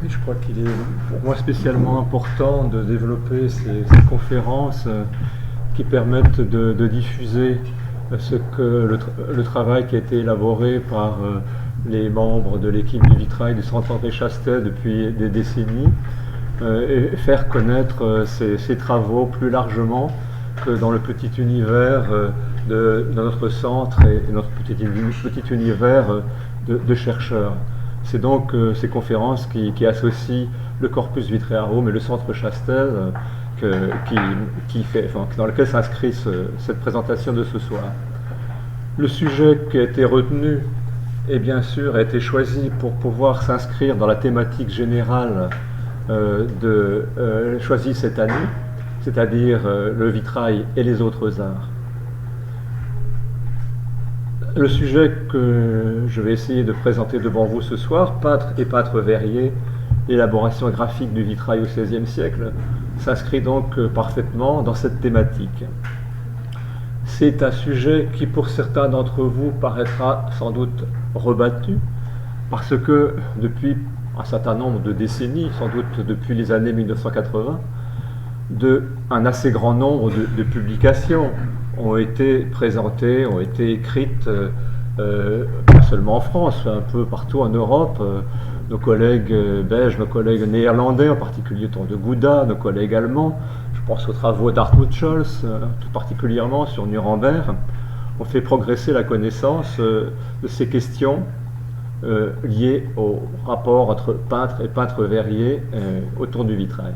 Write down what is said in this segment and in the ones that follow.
Oui, je crois qu'il est pour moi spécialement important de développer ces conférences qui permettent de diffuser ce que le travail qui a été élaboré par les membres de l'équipe du vitrail du Centre André Chastel depuis des décennies, et faire connaître ces travaux plus largement que dans le petit univers de notre centre et notre petit univers de chercheurs. C'est donc ces conférences qui associent le corpus Vitray-Arôme et le centre Chastel dans lequel s'inscrit cette présentation de ce soir. Le sujet qui a été retenu et bien sûr a été choisi pour pouvoir s'inscrire dans la thématique générale choisie cette année, c'est-à-dire le vitrail et les autres arts. Le sujet que je vais essayer de présenter devant vous ce soir, peintre et peintre verrier, l'élaboration graphique du vitrail au XVIe siècle, s'inscrit donc parfaitement dans cette thématique. C'est un sujet qui, pour certains d'entre vous, paraîtra sans doute rebattu, parce que depuis un certain nombre de décennies, sans doute depuis les années 1980, un assez grand nombre de publications ont été présentées, ont été écrites, pas seulement en France, un peu partout en Europe. Nos collègues belges, nos collègues néerlandais, en particulier Ton de Gouda, nos collègues allemands, je pense aux travaux d'Hartmut Scholz, tout particulièrement sur Nuremberg, ont fait progresser la connaissance de ces questions liées au rapport entre peintre et peintre verrier autour du vitrail.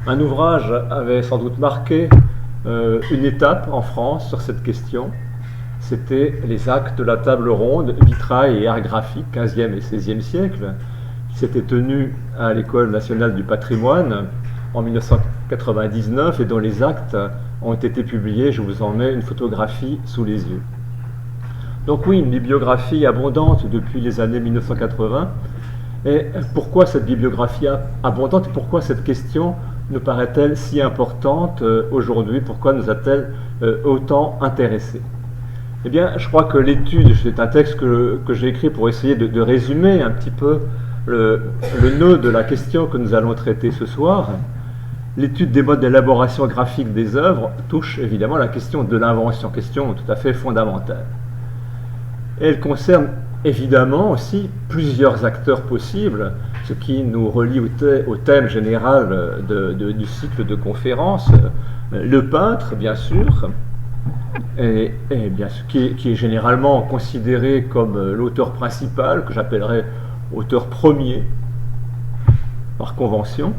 Un ouvrage avait sans doute marqué une étape en France sur cette question. C'était les actes de la table ronde vitrail et art graphique 15e et 16e siècle, qui s'étaient tenus à l'École nationale du patrimoine en 1999 et dont les actes ont été publiés. Je vous en mets une photographie sous les yeux. Donc oui, une bibliographie abondante depuis les années 1980. Et pourquoi cette bibliographie abondante et pourquoi cette question nous paraît-elle si importante aujourd'hui? Pourquoi nous a-t-elle autant intéressés? Eh bien, je crois que l'étude, c'est un texte que j'ai écrit pour essayer de résumer un petit peu le nœud de la question que nous allons traiter ce soir. L'étude des modes d'élaboration graphique des œuvres touche évidemment la question de l'invention, question tout à fait fondamentale. Et elle concerne évidemment aussi plusieurs acteurs possibles, ce qui nous relie au thème général du cycle de conférences. Le peintre, bien sûr, et bien sûr, qui est généralement considéré comme l'auteur principal, que j'appellerais auteur premier, par convention,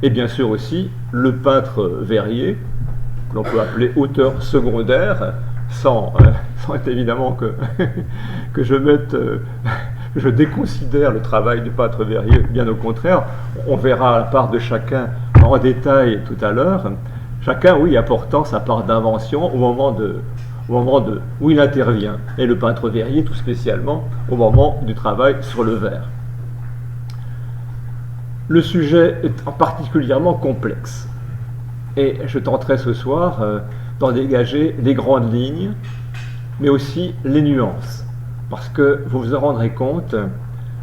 et bien sûr aussi le peintre verrier, que l'on peut appeler auteur secondaire, sans évidemment que je déconsidère le travail du peintre verrier, bien au contraire. On verra la part de chacun en détail tout à l'heure. Chacun, oui, apportant sa part d'invention au moment où il intervient. Et le peintre verrier, tout spécialement, au moment du travail sur le verre. Le sujet est particulièrement complexe. Et je tenterai ce soir d'en dégager les grandes lignes, mais aussi les nuances. Parce que vous vous en rendrez compte,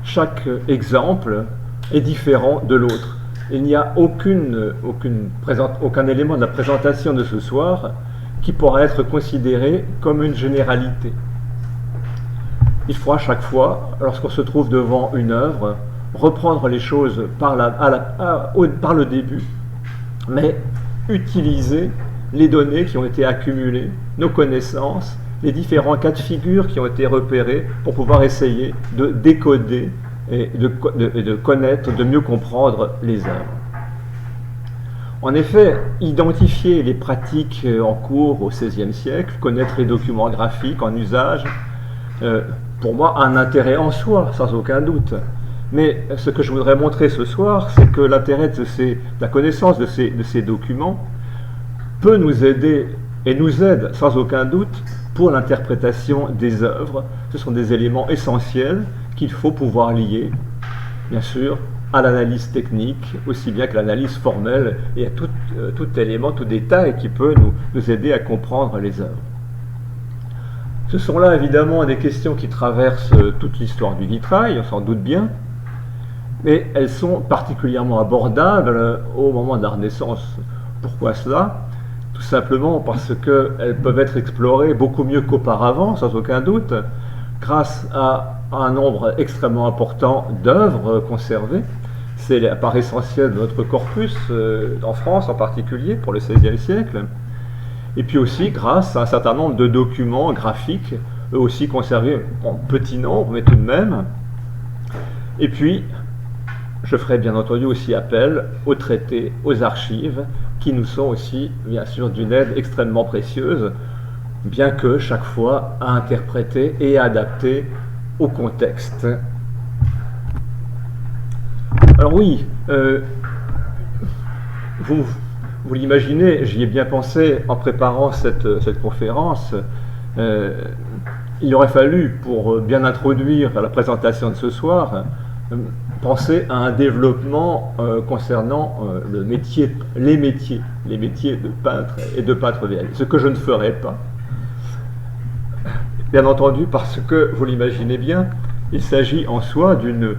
chaque exemple est différent de l'autre. Il n'y a aucun élément de la présentation de ce soir qui pourra être considéré comme une généralité. Il faut à chaque fois, lorsqu'on se trouve devant une œuvre, reprendre les choses par le début, mais utiliser les données qui ont été accumulées, nos connaissances, les différents cas de figure qui ont été repérés pour pouvoir essayer de décoder et de connaître, de mieux comprendre les œuvres. En effet, identifier les pratiques en cours au XVIe siècle, connaître les documents graphiques en usage, pour moi, a un intérêt en soi, sans aucun doute. Mais ce que je voudrais montrer ce soir, c'est que l'intérêt de la connaissance de ces documents peut nous aider et nous aide sans aucun doute pour l'interprétation des œuvres. Ce sont des éléments essentiels qu'il faut pouvoir lier, bien sûr, à l'analyse technique, aussi bien que l'analyse formelle et à tout élément, tout détail qui peut nous aider à comprendre les œuvres. Ce sont là évidemment des questions qui traversent toute l'histoire du vitrail, on s'en doute bien, mais elles sont particulièrement abordables au moment de la Renaissance. Pourquoi cela? Tout simplement parce qu'elles peuvent être explorées beaucoup mieux qu'auparavant, sans aucun doute, grâce à un nombre extrêmement important d'œuvres conservées. C'est la part essentielle de notre corpus, en France en particulier, pour le XVIe siècle. Et puis aussi grâce à un certain nombre de documents graphiques, eux aussi conservés en petit nombre, mais tout de même. Et puis, je ferai bien entendu aussi appel aux traités, aux archives, qui nous sont aussi, bien sûr, d'une aide extrêmement précieuse, bien que chaque fois à interpréter et à adapter au contexte. Alors oui, vous l'imaginez, j'y ai bien pensé en préparant cette conférence. Il aurait fallu, pour bien introduire la présentation de ce soir, penser à un développement concernant les métiers de peintre et de peintre verrier, ce que je ne ferai pas. Bien entendu, parce que, vous l'imaginez bien, il s'agit en soi d'une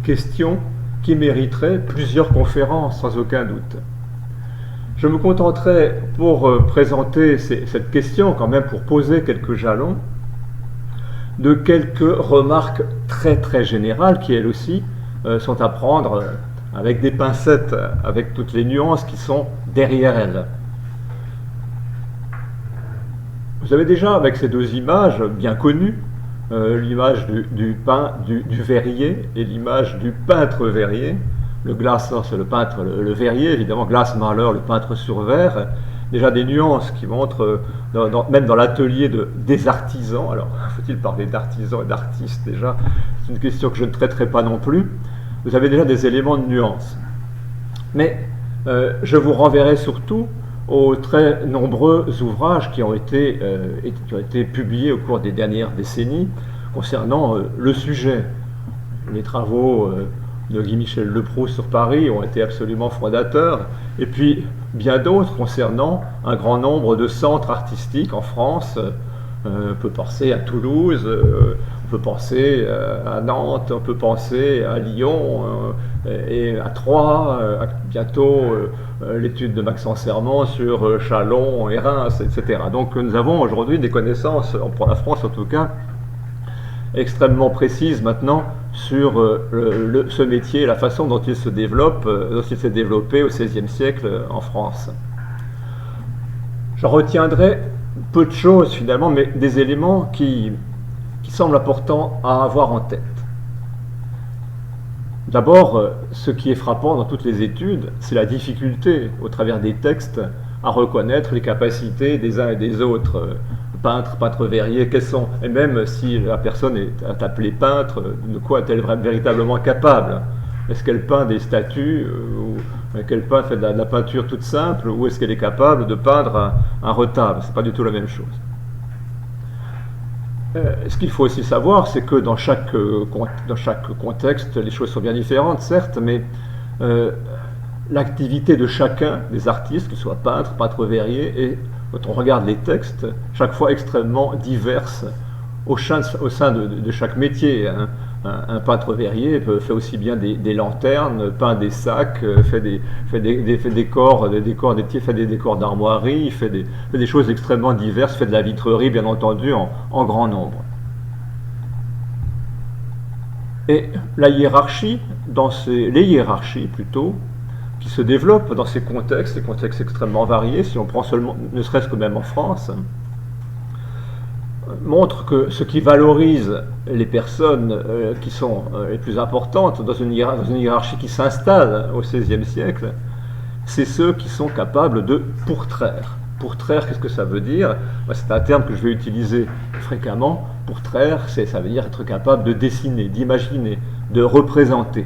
question qui mériterait plusieurs conférences, sans aucun doute. Je me contenterai, pour présenter cette question, quand même pour poser quelques jalons, de quelques remarques très très générales qui, elles aussi, sont à prendre avec des pincettes, avec toutes les nuances qui sont derrière elles. Vous avez déjà, avec ces deux images bien connues, l'image du verrier et l'image du peintre verrier. Le Glasser, c'est le peintre, le verrier, évidemment, Glasmaler, le peintre sur verre. Déjà des nuances qui montrent, même dans l'atelier des artisans, alors faut-il parler d'artisans et d'artistes déjà? C'est une question que je ne traiterai pas non plus. Vous avez déjà des éléments de nuance. Mais je vous renverrai surtout aux très nombreux ouvrages qui ont été publiés au cours des dernières décennies concernant le sujet. Les travaux de Guy-Michel Leproust sur Paris ont été absolument fondateurs, et puis bien d'autres concernant un grand nombre de centres artistiques en France. On peut penser à Toulouse, on peut penser à Nantes, on peut penser à Lyon et à Troyes, bientôt l'étude de Maxence Serment sur Châlons et Reims, etc. Donc nous avons aujourd'hui des connaissances, pour la France en tout cas, extrêmement précises maintenant sur ce métier, la façon dont il se développe, dont il s'est développé au XVIe siècle en France. J'en retiendrai peu de choses finalement, mais des éléments qui semblent importants à avoir en tête. D'abord, ce qui est frappant dans toutes les études, c'est la difficulté, au travers des textes, à reconnaître les capacités des uns et des autres. Peintre verrier, quels sont, et même si la personne est appelée peintre, de quoi est-elle véritablement capable? Est-ce qu'elle peint des statues, ou qu'elle fait de la peinture toute simple, ou est-ce qu'elle est capable de peindre un retable? C'est pas du tout la même chose. Ce qu'il faut aussi savoir, c'est que dans chaque contexte, les choses sont bien différentes, certes, mais l'activité de chacun des artistes, qu'ils soient peintre verrier, est, quand on regarde les textes, chaque fois extrêmement diverses au sein de chaque métier. Un peintre verrier fait aussi bien des lanternes, peint des sacs, fait des décors d'armoirie, fait des choses extrêmement diverses, fait de la vitrerie bien entendu en grand nombre. Et la hiérarchie, les hiérarchies plutôt, qui se développent dans ces contextes, des contextes extrêmement variés, si on prend seulement, ne serait-ce que même en France, montre que ce qui valorise les personnes qui sont les plus importantes dans une hiérarchie qui s'installe au XVIe siècle, c'est ceux qui sont capables de pourtraire. Pourtraire, qu'est-ce que ça veut dire? C'est un terme que je vais utiliser fréquemment. Pourtraire, ça veut dire être capable de dessiner, d'imaginer, de représenter.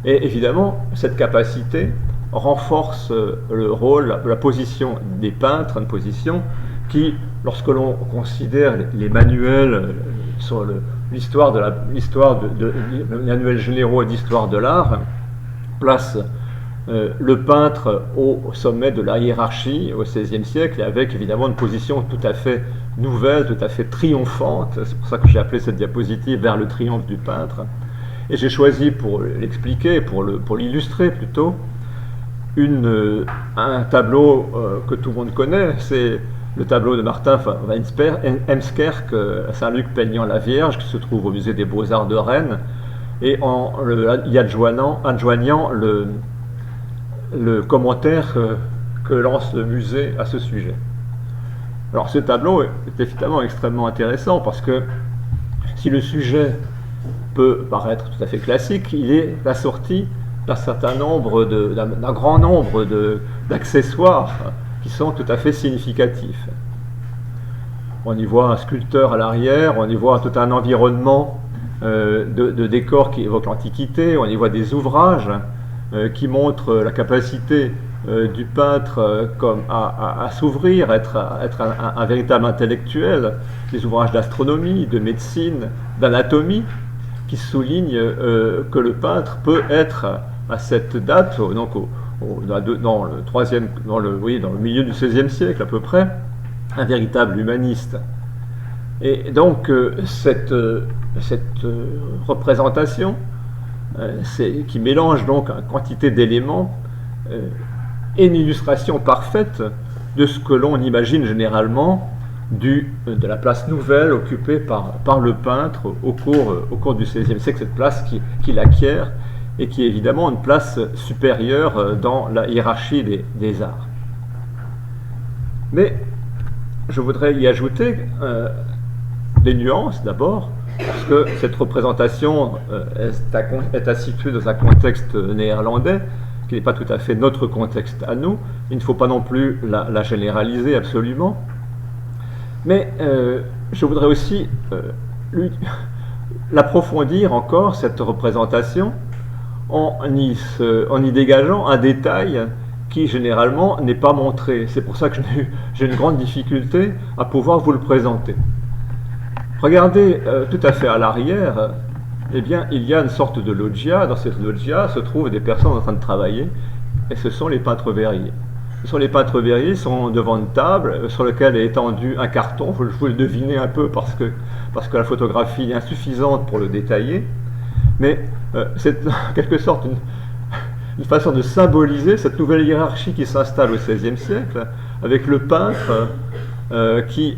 Et évidemment, cette capacité renforce le rôle, la position des peintres, une position qui, lorsque l'on considère les manuels sur les manuels généraux d'histoire de l'art, place le peintre au sommet de la hiérarchie au XVIe siècle, avec évidemment une position tout à fait nouvelle, tout à fait triomphante. C'est pour ça que j'ai appelé cette diapositive vers le triomphe du peintre. Et j'ai choisi pour l'expliquer, pour l'illustrer plutôt, un tableau que tout le monde connaît, c'est le tableau de Martin van Heemskerk, Saint-Luc peignant la Vierge, qui se trouve au musée des Beaux-Arts de Rennes, et y adjoignant le commentaire que lance le musée à ce sujet. Alors ce tableau est évidemment extrêmement intéressant parce que si le sujet peut paraître tout à fait classique, il est assorti d'un grand nombre d'accessoires qui sont tout à fait significatifs. On y voit un sculpteur à l'arrière, on y voit tout un environnement de décors qui évoquent l'Antiquité, on y voit des ouvrages qui montrent la capacité du peintre à s'ouvrir, être un véritable intellectuel, des ouvrages d'astronomie, de médecine, d'anatomie, qui soulignent que le peintre peut être à cette date, donc dans le milieu du XVIe siècle à peu près, un véritable humaniste. Et donc cette représentation, qui mélange donc une quantité d'éléments, est une illustration parfaite de ce que l'on imagine généralement de la place nouvelle occupée par le peintre au cours du XVIe siècle, cette place qu'il acquiert et qui est évidemment une place supérieure dans la hiérarchie des arts. Mais je voudrais y ajouter des nuances d'abord, parce que cette représentation est à situer dans un contexte néerlandais qui n'est pas tout à fait notre contexte à nous. Il ne faut pas non plus la généraliser absolument. Mais je voudrais aussi l'approfondir encore, cette représentation, en y dégageant un détail qui généralement n'est pas montré. C'est pour ça que j'ai une grande difficulté à pouvoir vous le présenter. Regardez tout à fait à l'arrière, eh bien, il y a une sorte de loggia. Dans cette loggia se trouvent des personnes en train de travailler, et ce sont les peintres verriers. Les peintres verriers sont devant une table sur laquelle est étendu un carton. Vous le devinez un peu parce que la photographie est insuffisante pour le détailler. Mais c'est en quelque sorte une façon de symboliser cette nouvelle hiérarchie qui s'installe au XVIe siècle, avec le peintre qui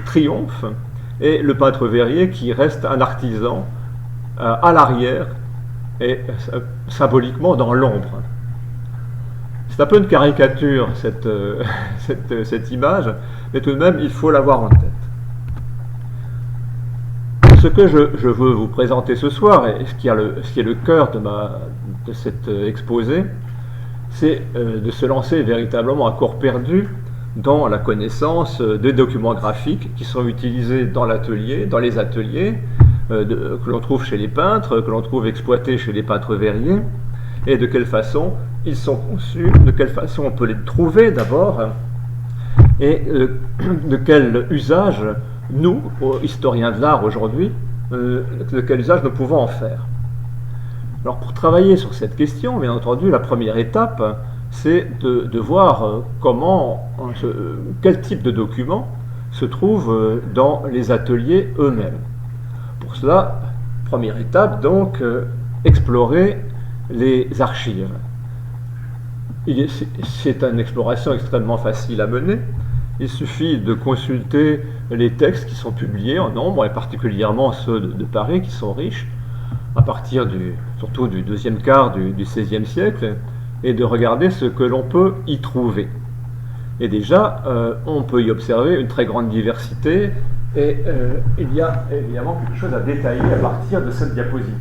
triomphe et le peintre verrier qui reste un artisan à l'arrière et symboliquement dans l'ombre. C'est un peu une caricature cette image, mais tout de même il faut l'avoir en tête. Ce que je veux vous présenter ce soir, et ce qui est le cœur de cet exposé, c'est de se lancer véritablement à corps perdu dans la connaissance des documents graphiques qui sont utilisés dans les ateliers, que l'on trouve chez les peintres, que l'on trouve exploités chez les peintres verriers, et de quelle façon ils sont conçus, de quelle façon on peut les trouver d'abord, et de quel usage nous, historiens de l'art aujourd'hui, de quel usage nous pouvons en faire. Alors pour travailler sur cette question, bien entendu, la première étape, c'est de voir quel type de documents se trouve dans les ateliers eux-mêmes. Pour cela, première étape, donc, explorer les archives. C'est une exploration extrêmement facile à mener. Il suffit de consulter les textes qui sont publiés en nombre, et particulièrement ceux de Paris, qui sont riches, à partir surtout du deuxième quart du XVIe siècle, et de regarder ce que l'on peut y trouver. Et déjà, on peut y observer une très grande diversité, et il y a évidemment quelque chose à détailler à partir de cette diapositive.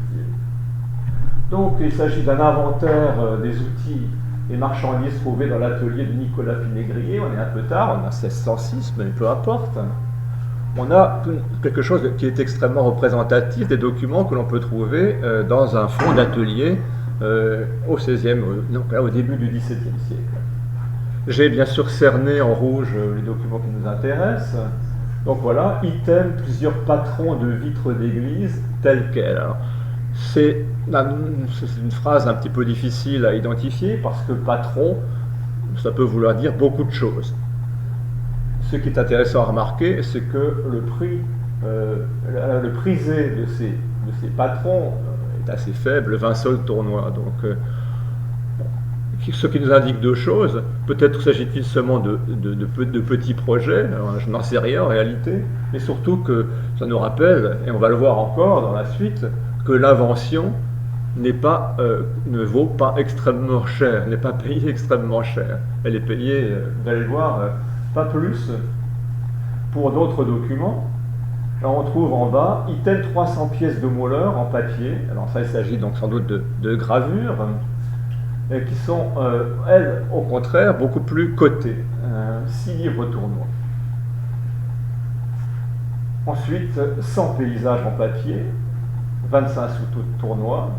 Donc, il s'agit d'un inventaire des outils et marchandises trouvées dans l'atelier de Nicolas Pinégrier. On est un peu tard, on a 1606, mais peu importe. On a quelque chose qui est extrêmement représentatif des documents que l'on peut trouver dans un fonds d'atelier au début du XVIIe siècle. J'ai bien sûr cerné en rouge les documents qui nous intéressent. Donc voilà, item, plusieurs patrons de vitres d'église tels quels. Alors, c'est une phrase un petit peu difficile à identifier parce que patron, ça peut vouloir dire beaucoup de choses. Ce qui est intéressant à remarquer, c'est que le prisé de ces patrons est assez faible, 20 sols tournois. Donc, ce qui nous indique deux choses. Peut-être s'agit-il seulement de petits projets, alors, je n'en sais rien en réalité, mais surtout que ça nous rappelle, et on va le voir encore dans la suite, que l'invention ne vaut pas extrêmement cher, n'est pas payée extrêmement cher. Elle est payée, vous allez le voir, pas plus pour d'autres documents. Alors on trouve en bas, item 300 pièces de mouleur en papier. Alors ça, il s'agit donc sans doute de gravures, qui sont, elles, au contraire, beaucoup plus cotées. 6 livres tournois. Ensuite, 100 paysages en papier, 25 sous tout tournoi.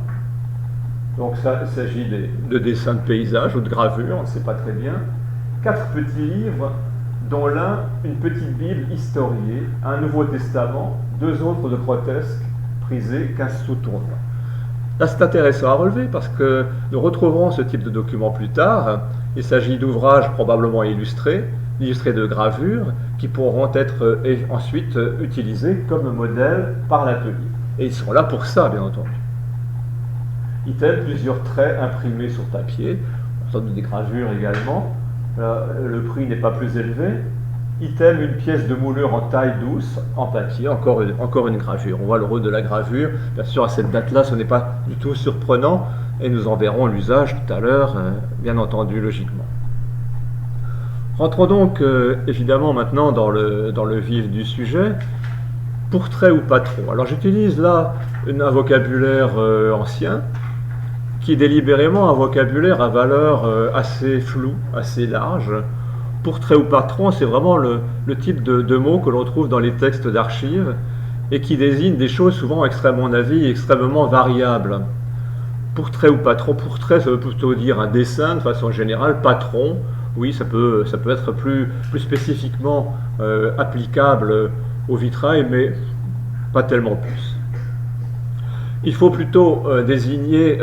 Donc ça, il s'agit de dessins de paysages ou de gravures, on ne sait pas très bien. 4 petits livres, dont l'un, une petite Bible historiée, un Nouveau Testament, 2 autres de grotesques, prisés 15 sous tournoi. Là, c'est intéressant à relever parce que nous retrouverons ce type de document plus tard. Il s'agit d'ouvrages probablement illustrés de gravures, qui pourront être ensuite utilisés comme modèle par l'atelier. Et ils sont là pour ça, bien entendu. Item, plusieurs traits imprimés sur papier, on des gravures également. Le prix n'est pas plus élevé. Item, une pièce de moulure en taille douce, en papier, encore une gravure. On voit le rôle de la gravure. Bien sûr, à cette date-là, ce n'est pas du tout surprenant, et nous en verrons l'usage tout à l'heure, bien entendu, logiquement. Rentrons donc, évidemment, maintenant dans le vif du sujet. Portrait ou patron. Alors, j'utilise là un vocabulaire ancien, qui est délibérément un vocabulaire à valeur assez floue, assez large. Portrait ou patron, c'est vraiment le type de mot que l'on trouve dans les textes d'archives et qui désigne des choses souvent extrêmement navies et extrêmement variables. Portrait ou patron, portrait, ça veut plutôt dire un dessin de façon générale. Patron, oui, ça peut être plus spécifiquement applicable au vitrail, mais pas tellement plus. Il faut plutôt désigner,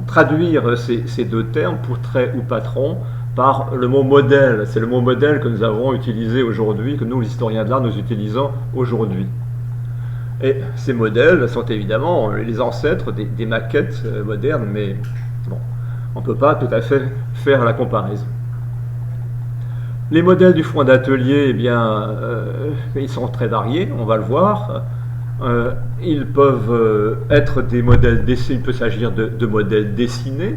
traduire ces deux termes, portrait ou patron, par le mot modèle. C'est le mot modèle que nous avons utilisé aujourd'hui, que nous, les historiens de l'art, nous utilisons aujourd'hui. Et ces modèles sont évidemment les ancêtres des maquettes modernes, mais bon, on ne peut pas tout à fait faire la comparaison. Les modèles du fond d'atelier, eh bien, ils sont très variés, on va le voir. Ils peuvent être des modèles dessinés, il peut s'agir de modèles dessinés.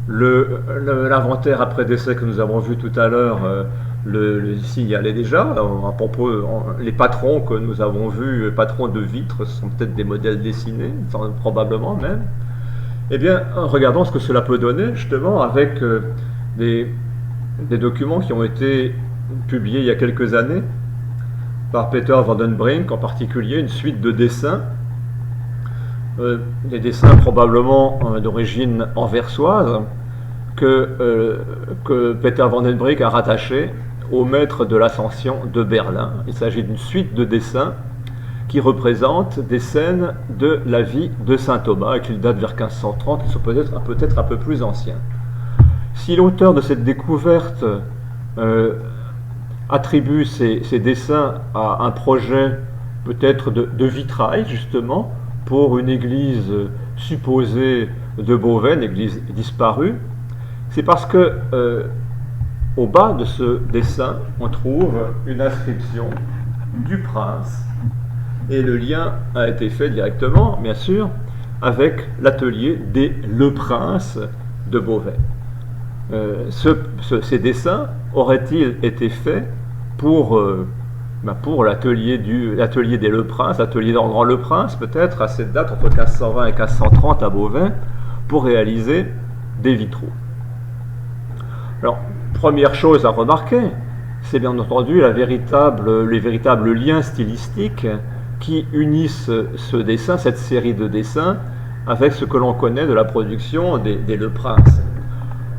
L'inventaire après décès que nous avons vu tout à l'heure le signalait déjà. À propos, les patrons que nous avons vus, patrons de vitres, sont peut-être des modèles dessinés, probablement même. Eh bien, regardons ce que cela peut donner, justement, avec des documents qui ont été publiés il y a quelques années par Peter van den Brink, en particulier une suite de dessins. Des dessins probablement d'origine anversoise que Peter van den Brink a rattaché au maître de l'Ascension de Berlin. Il s'agit d'une suite de dessins qui représentent des scènes de la vie de saint Thomas et qui datent vers 1530, qui sont peut-être un peu plus anciens. Si l'auteur de cette découverte attribue ces dessins à un projet peut-être de vitrail, justement, pour une église supposée de Beauvais, une église disparue, c'est parce que au bas de ce dessin, on trouve une inscription du prince, et le lien a été fait directement, bien sûr, avec l'atelier des Le Prince de Beauvais. Ces dessins auraient-ils été faits pour l'atelier des Le Prince, l'atelier d'Andran Le Prince, peut-être à cette date, entre 1520 et 1530 à Beauvais, pour réaliser des vitraux. Alors, première chose à remarquer, c'est bien entendu les véritables liens stylistiques qui unissent ce dessin, cette série de dessins, avec ce que l'on connaît de la production des Le Prince.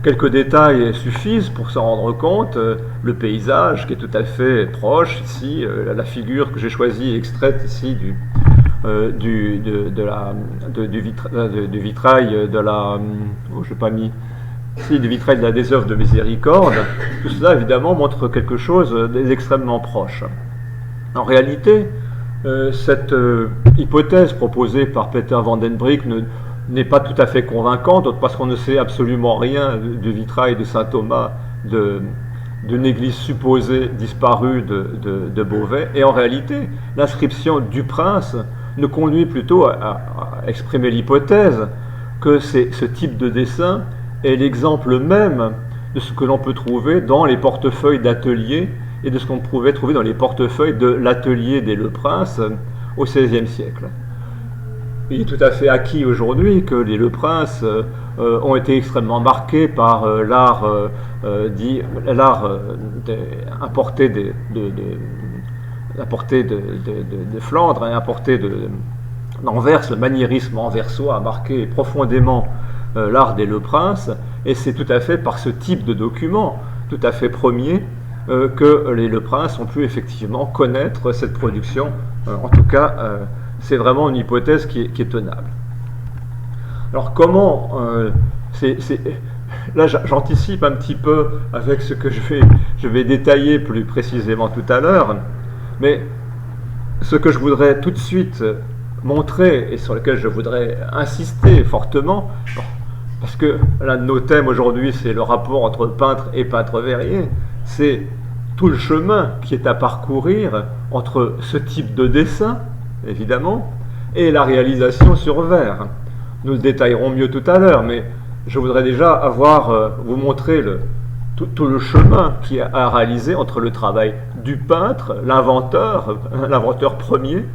Quelques détails suffisent pour s'en rendre compte. Le paysage qui est tout à fait proche ici, la figure que j'ai choisie extraite ici du vitrail de la du vitrail des œuvres de miséricorde. Tout cela évidemment montre quelque chose d'extrêmement proche. En réalité, Cette hypothèse proposée par Peter van den Broek n'est pas tout à fait convaincante, parce qu'on ne sait absolument rien du vitrail de saint Thomas, d'une église supposée disparue de Beauvais. Et en réalité, l'inscription du prince nous conduit plutôt à exprimer l'hypothèse que ce type de dessin est l'exemple même de ce que l'on peut trouver dans les portefeuilles d'atelier et de ce qu'on pouvait trouver dans les portefeuilles de l'atelier des Le Prince au XVIe siècle. Il est tout à fait acquis aujourd'hui que les Le Prince ont été extrêmement marqués par l'art importé de Flandre, importé d'Anvers. Le maniérisme anversois a marqué profondément l'art des Le Prince, et c'est tout à fait par ce type de document, tout à fait premier, que les Le Prince ont pu effectivement connaître cette production. En tout cas, c'est vraiment une hypothèse qui est tenable. Alors comment là j'anticipe un petit peu avec ce que je vais détailler plus précisément tout à l'heure, mais ce que je voudrais tout de suite montrer et sur lequel je voudrais insister fortement, parce que l'un de nos thèmes aujourd'hui c'est le rapport entre peintre et peintre-verrier, c'est tout le chemin qui est à parcourir entre ce type de dessin, évidemment, et la réalisation sur verre. Nous le détaillerons mieux tout à l'heure, mais je voudrais déjà vous montrer tout le chemin qui a à réaliser entre le travail du peintre, l'inventeur premier,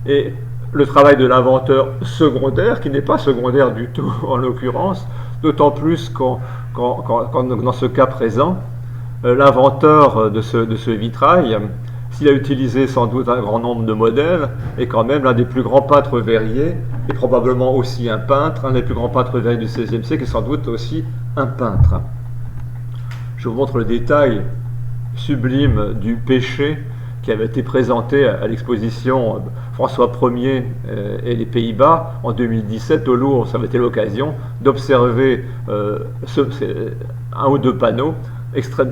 et le travail de l'inventeur secondaire, qui n'est pas secondaire du tout en l'occurrence, d'autant plus quand dans ce cas présent, l'inventeur de ce vitrail, s'il a utilisé sans doute un grand nombre de modèles, est quand même l'un des plus grands peintres verriers, et probablement aussi un peintre, un des plus grands peintres verriers du XVIe siècle, et sans doute aussi un peintre. Je vous montre le détail sublime du péché qui avait été présenté à l'exposition François Ier et les Pays-Bas en 2017 au Louvre. Ça avait été l'occasion d'observer un ou deux panneaux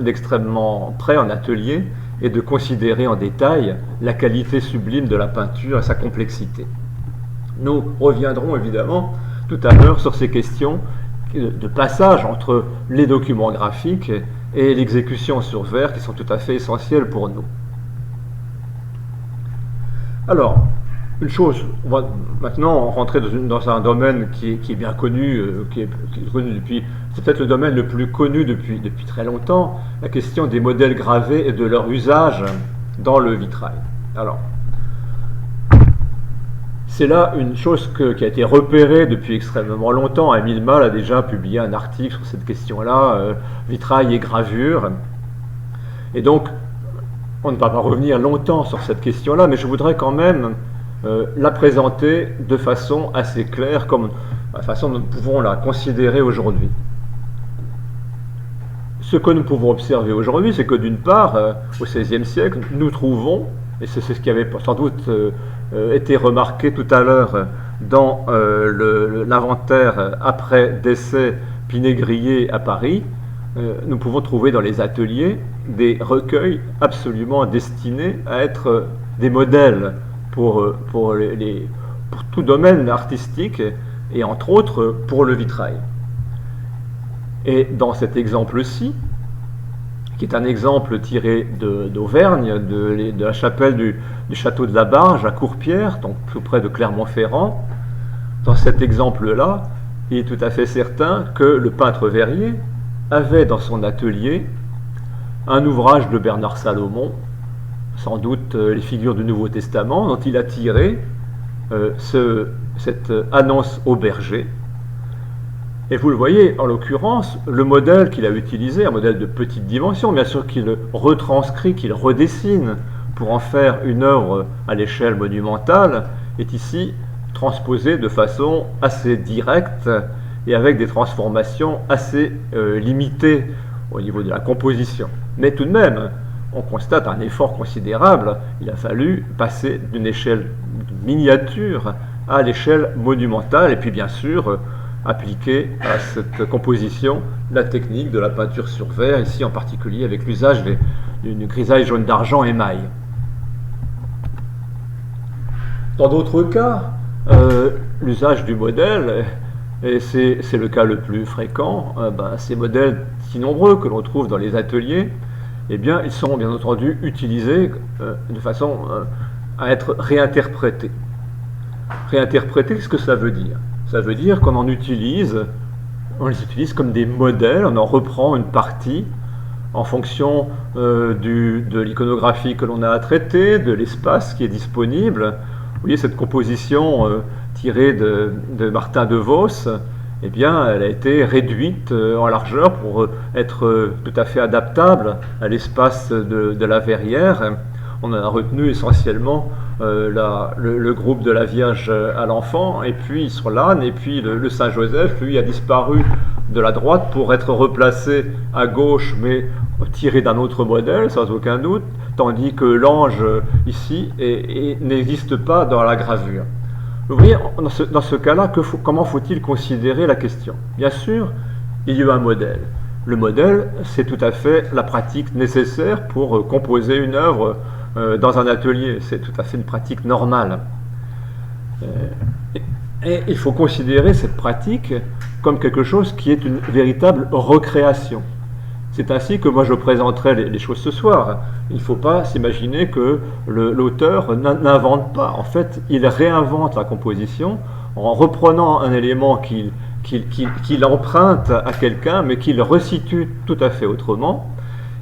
d'extrêmement près en atelier et de considérer en détail la qualité sublime de la peinture et sa complexité. Nous reviendrons évidemment tout à l'heure sur ces questions de passage entre les documents graphiques et l'exécution sur verre qui sont tout à fait essentielles pour nous. Alors, une chose, on va maintenant rentrer dans un domaine qui est bien connu, c'est peut-être le domaine le plus connu depuis très longtemps, la question des modèles gravés et de leur usage dans le vitrail. Alors, c'est là une chose qui a été repérée depuis extrêmement longtemps. Émile Mal a déjà publié un article sur cette question-là, vitrail et gravure. Et donc, on ne va pas revenir longtemps sur cette question-là, mais je voudrais quand même la présenter de façon assez claire, comme la façon dont nous pouvons la considérer aujourd'hui. Ce que nous pouvons observer aujourd'hui, c'est que d'une part, au XVIe siècle, nous trouvons, et c'est ce qui avait sans doute été remarqué tout à l'heure dans l'inventaire après décès Pinégrier à Paris, nous pouvons trouver dans les ateliers des recueils absolument destinés à être des modèles pour tout domaine artistique et entre autres pour le vitrail. Et dans cet exemple-ci, qui est un exemple tiré d'Auvergne, de la chapelle du château de la Barge à Courpierre, donc tout près de Clermont-Ferrand, dans cet exemple-là, il est tout à fait certain que le peintre verrier avait dans son atelier un ouvrage de Bernard Salomon, sans doute les figures du Nouveau Testament, dont il a tiré cette annonce au berger. Et vous le voyez, en l'occurrence, le modèle qu'il a utilisé, un modèle de petite dimension, bien sûr qu'il retranscrit, qu'il redessine pour en faire une œuvre à l'échelle monumentale, est ici transposé de façon assez directe et avec des transformations assez limitées au niveau de la composition. Mais tout de même, on constate un effort considérable. Il a fallu passer d'une échelle miniature à l'échelle monumentale, et puis bien sûr appliquer à cette composition la technique de la peinture sur verre, ici en particulier avec l'usage d'une grisaille jaune d'argent émail. Dans d'autres cas, l'usage du modèle, et c'est le cas le plus fréquent, ces modèles si nombreux que l'on trouve dans les ateliers, eh bien, ils sont bien entendu utilisés de façon à être réinterprétés. Réinterpréter, qu'est-ce que ça veut dire? Ça veut dire qu'on les utilise comme des modèles, on en reprend une partie en fonction de l'iconographie que l'on a à traiter, de l'espace qui est disponible. Vous voyez, cette composition tirée de Martin de Vos, eh bien, elle a été réduite en largeur pour être tout à fait adaptable à l'espace de la Verrière. On a retenu essentiellement le groupe de la Vierge à l'enfant, et puis sur l'âne, et puis le Saint-Joseph, lui, a disparu de la droite pour être replacé à gauche, mais tiré d'un autre modèle, sans aucun doute, tandis que l'ange, ici, n'existe pas dans la gravure. Vous voyez, dans ce cas-là, comment faut-il considérer la question? Bien sûr, il y a un modèle. Le modèle, c'est tout à fait la pratique nécessaire pour composer une œuvre dans un atelier. C'est tout à fait une pratique normale. Et il faut considérer cette pratique comme quelque chose qui est une véritable recréation. C'est ainsi que moi je présenterai les choses ce soir. Il ne faut pas s'imaginer que l'auteur n'invente pas. En fait, il réinvente la composition en reprenant un élément qu'il emprunte à quelqu'un, mais qu'il resitue tout à fait autrement,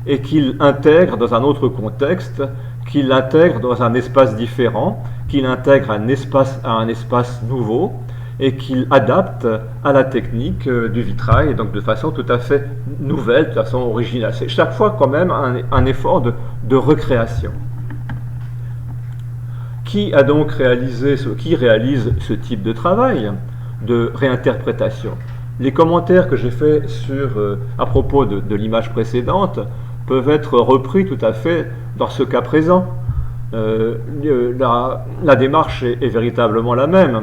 et qu'il intègre dans un autre contexte, qu'il intègre dans un espace différent, qu'il intègre à un espace nouveau, et qu'il adapte à la technique du vitrail, et donc de façon tout à fait nouvelle, de façon originale. C'est chaque fois quand même un effort de recréation. Qui réalise ce type de travail de réinterprétation? Les commentaires que j'ai faits à propos de l'image précédente peuvent être repris tout à fait dans ce cas présent. La démarche est véritablement la même.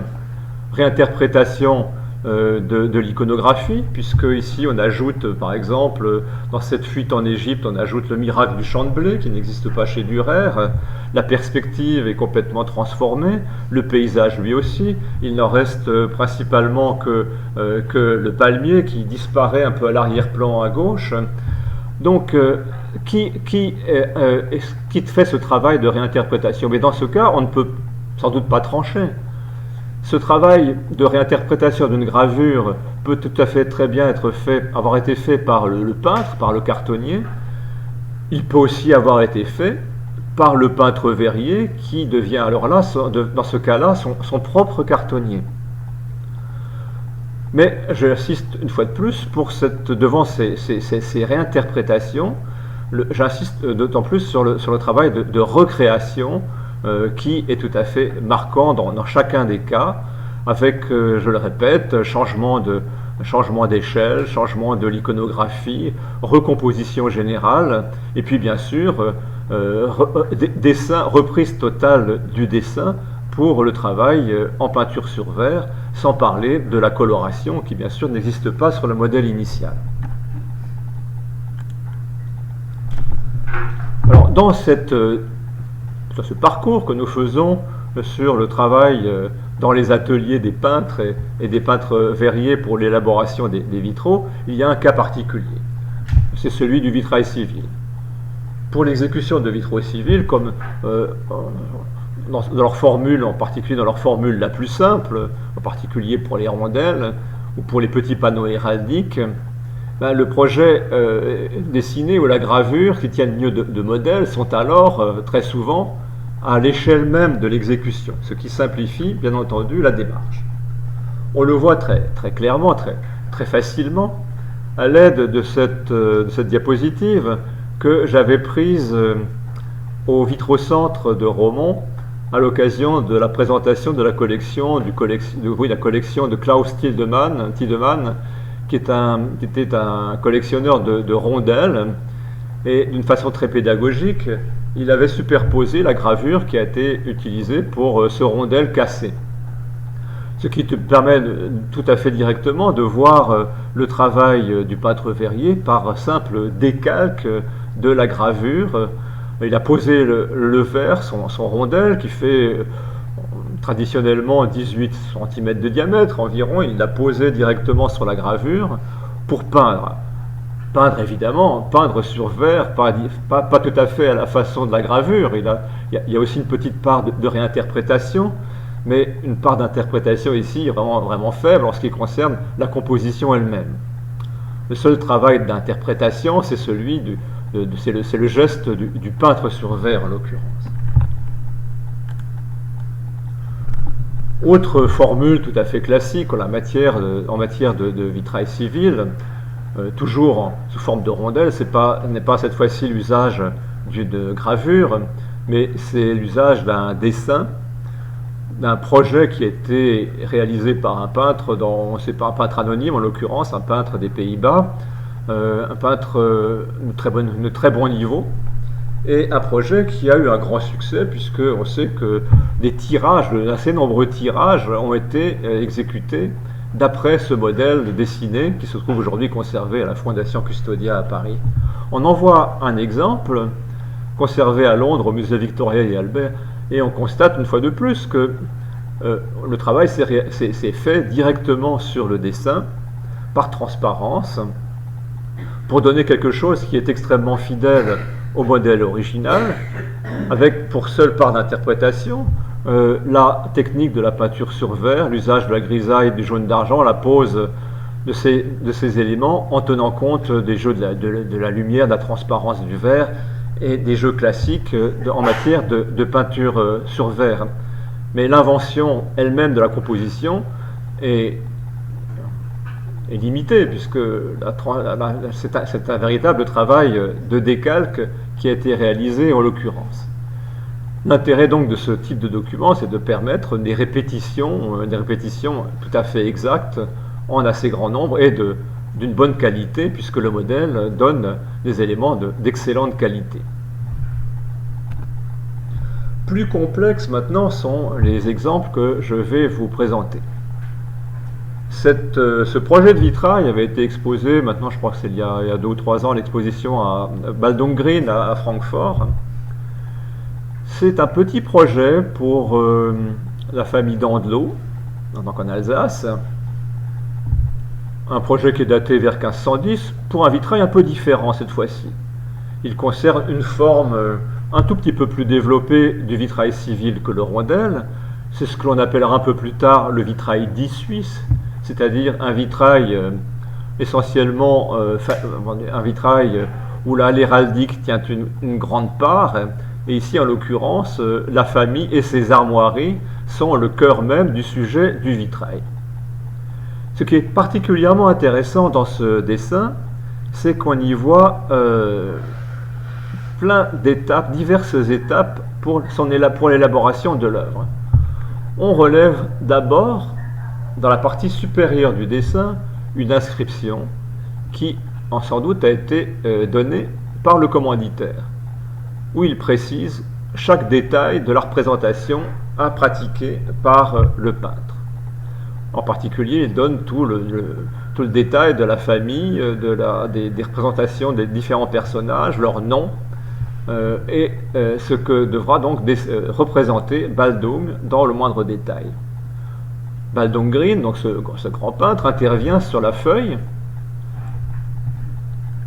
Réinterprétation de l'iconographie, puisque ici on ajoute, par exemple, dans cette fuite en Égypte, on ajoute le miracle du champ de blé qui n'existe pas chez Dürer. La perspective est complètement transformée, le paysage lui aussi. Il n'en reste principalement que le palmier qui disparaît un peu à l'arrière-plan à gauche. Donc, qui fait ce travail de réinterprétation? Mais dans ce cas, on ne peut sans doute pas trancher. Ce travail de réinterprétation d'une gravure peut tout à fait très bien avoir été fait par le peintre, par le cartonnier. Il peut aussi avoir été fait par le peintre verrier qui devient alors là, dans ce cas-là, son propre cartonnier. Mais j'insiste une fois de plus, devant ces réinterprétations, j'insiste d'autant plus sur le travail de recréation qui est tout à fait marquant dans chacun des cas, avec, je le répète, changement d'échelle, changement de l'iconographie, recomposition générale, et puis bien sûr, reprise totale du dessin pour le travail en peinture sur verre, sans parler de la coloration qui bien sûr n'existe pas sur le modèle initial. Alors dans ce parcours que nous faisons sur le travail dans les ateliers des peintres et des peintres verriers pour l'élaboration des vitraux, il y a un cas particulier. C'est celui du vitrail civil. Pour l'exécution de vitraux civils, comme dans leur formule, en particulier dans leur formule la plus simple, en particulier pour les rondelles ou pour les petits panneaux héraldiques, le projet dessiné ou la gravure qui tiennent lieu de modèle sont alors très souvent à l'échelle même de l'exécution, ce qui simplifie bien entendu la démarche. On le voit très, très clairement, très, très facilement, à l'aide de cette diapositive que j'avais prise au Vitrocentre de Romont à l'occasion de la présentation de la collection de Klaus Tiedemann, qui était un collectionneur de rondelles, et d'une façon très pédagogique, il avait superposé la gravure qui a été utilisée pour ce rondel cassé. Ce qui te permet tout à fait directement de voir le travail du peintre verrier par simple décalque de la gravure. Il a posé le verre, son rondel, qui fait traditionnellement 18 cm de diamètre environ. Il l'a posé directement sur la gravure pour peindre. Peindre évidemment, peindre sur verre, pas tout à fait à la façon de la gravure. Il y a aussi une petite part de réinterprétation, mais une part d'interprétation ici vraiment faible en ce qui concerne la composition elle-même. Le seul travail d'interprétation, c'est celui c'est le geste du peintre sur verre en l'occurrence. Autre formule tout à fait classique en matière de vitrail civil, toujours sous forme de rondelle, n'est pas cette fois-ci l'usage d'une gravure, mais c'est l'usage d'un dessin, d'un projet qui a été réalisé par un peintre, c'est pas un peintre anonyme en l'occurrence, un peintre des Pays-Bas, un peintre de très bon niveau, et un projet qui a eu un grand succès puisque on sait que des tirages, assez nombreux tirages ont été exécutés d'après ce modèle dessiné qui se trouve aujourd'hui conservé à la Fondation Custodia à Paris. On en voit un exemple conservé à Londres au musée Victoria et Albert, et on constate une fois de plus que le travail s'est fait directement sur le dessin, par transparence, pour donner quelque chose qui est extrêmement fidèle au modèle original, avec pour seule part d'interprétation la technique de la peinture sur verre, l'usage de la grisaille, du jaune d'argent, la pose de ces éléments en tenant compte des jeux de la lumière, de la transparence du verre et des jeux classiques en matière de peinture sur verre. Mais l'invention elle-même de la composition est limitée, puisque c'est un véritable travail de décalque qui a été réalisé en l'occurrence. L'intérêt donc de ce type de document, c'est de permettre des répétitions tout à fait exactes en assez grand nombre et d'une bonne qualité, puisque le modèle donne des éléments d'excellente qualité. Plus complexes maintenant sont les exemples que je vais vous présenter. Ce projet de vitrail avait été exposé, maintenant je crois que c'est il y a 2 ou 3 ans, l'exposition à Baldung-Green à Francfort. C'est un petit projet pour la famille d'Andelot, donc en Alsace. Un projet qui est daté vers 1510, pour un vitrail un peu différent cette fois-ci. Il concerne une forme un tout petit peu plus développée du vitrail civil que le rondelle. C'est ce que l'on appellera un peu plus tard le vitrail dit suisse, c'est-à-dire un vitrail essentiellement un vitrail où l'héraldique tient une grande part, et ici en l'occurrence la famille et ses armoiries sont le cœur même du sujet du vitrail. Ce qui est particulièrement intéressant dans ce dessin, c'est qu'on y voit plein d'étapes, diverses étapes pour l'élaboration de l'œuvre. On relève d'abord, dans la partie supérieure du dessin, une inscription qui, sans doute, a été donnée par le commanditaire, où il précise chaque détail de la représentation à pratiquer par le peintre. En particulier, il donne tout le détail de la famille, des représentations des différents personnages, leurs noms, et ce que devra donc représenter Baldung dans le moindre détail. Baldung-Green, donc ce grand peintre, intervient sur la feuille.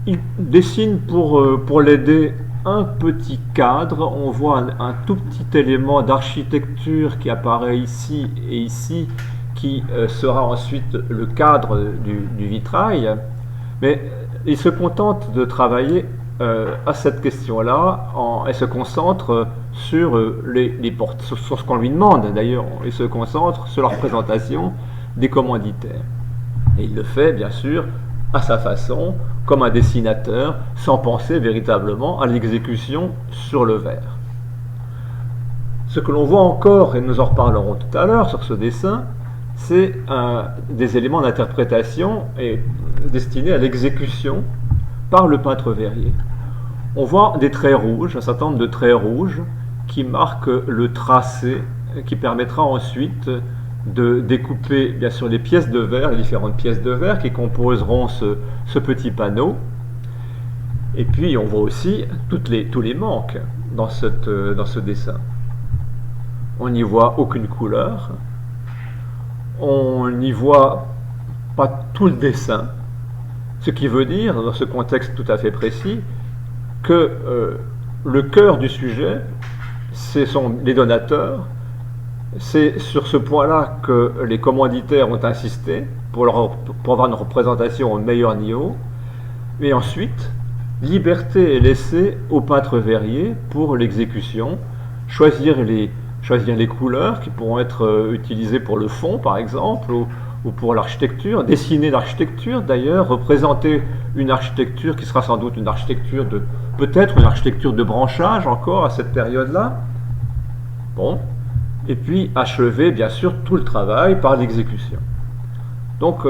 Il dessine pour l'aider un petit cadre. On voit un tout petit élément d'architecture qui apparaît ici et ici, qui sera ensuite le cadre du vitrail. Mais il se contente de travailler à cette question-là et se concentre sur sur ce qu'on lui demande d'ailleurs. Il se concentre sur la représentation des commanditaires. Et il le fait bien sûr à sa façon, comme un dessinateur, sans penser véritablement à l'exécution sur le verre. Ce que l'on voit encore, et nous en reparlerons tout à l'heure sur ce dessin, c'est des éléments d'interprétation destinés à l'exécution par le peintre verrier. On voit des traits rouges, un certain nombre de traits rouges qui marquent le tracé, qui permettra ensuite de découper bien sûr les pièces de verre, les différentes pièces de verre qui composeront ce petit panneau. Et puis on voit aussi tous les manques dans ce dessin. on n'y voit aucune couleur, on n'y voit pas tout le dessin, ce qui veut dire, dans ce contexte tout à fait précis, que le cœur du sujet, ce sont les donateurs. C'est sur ce point-là que les commanditaires ont insisté pour avoir une représentation au meilleur niveau. Mais ensuite, liberté est laissée au peintre verrier pour l'exécution, choisir les couleurs qui pourront être utilisées pour le fond, par exemple, ou pour l'architecture, dessiner l'architecture d'ailleurs, représenter une architecture qui sera sans doute une architecture peut-être une architecture de branchage encore à cette période-là. Bon. Et puis achever bien sûr tout le travail par l'exécution. Donc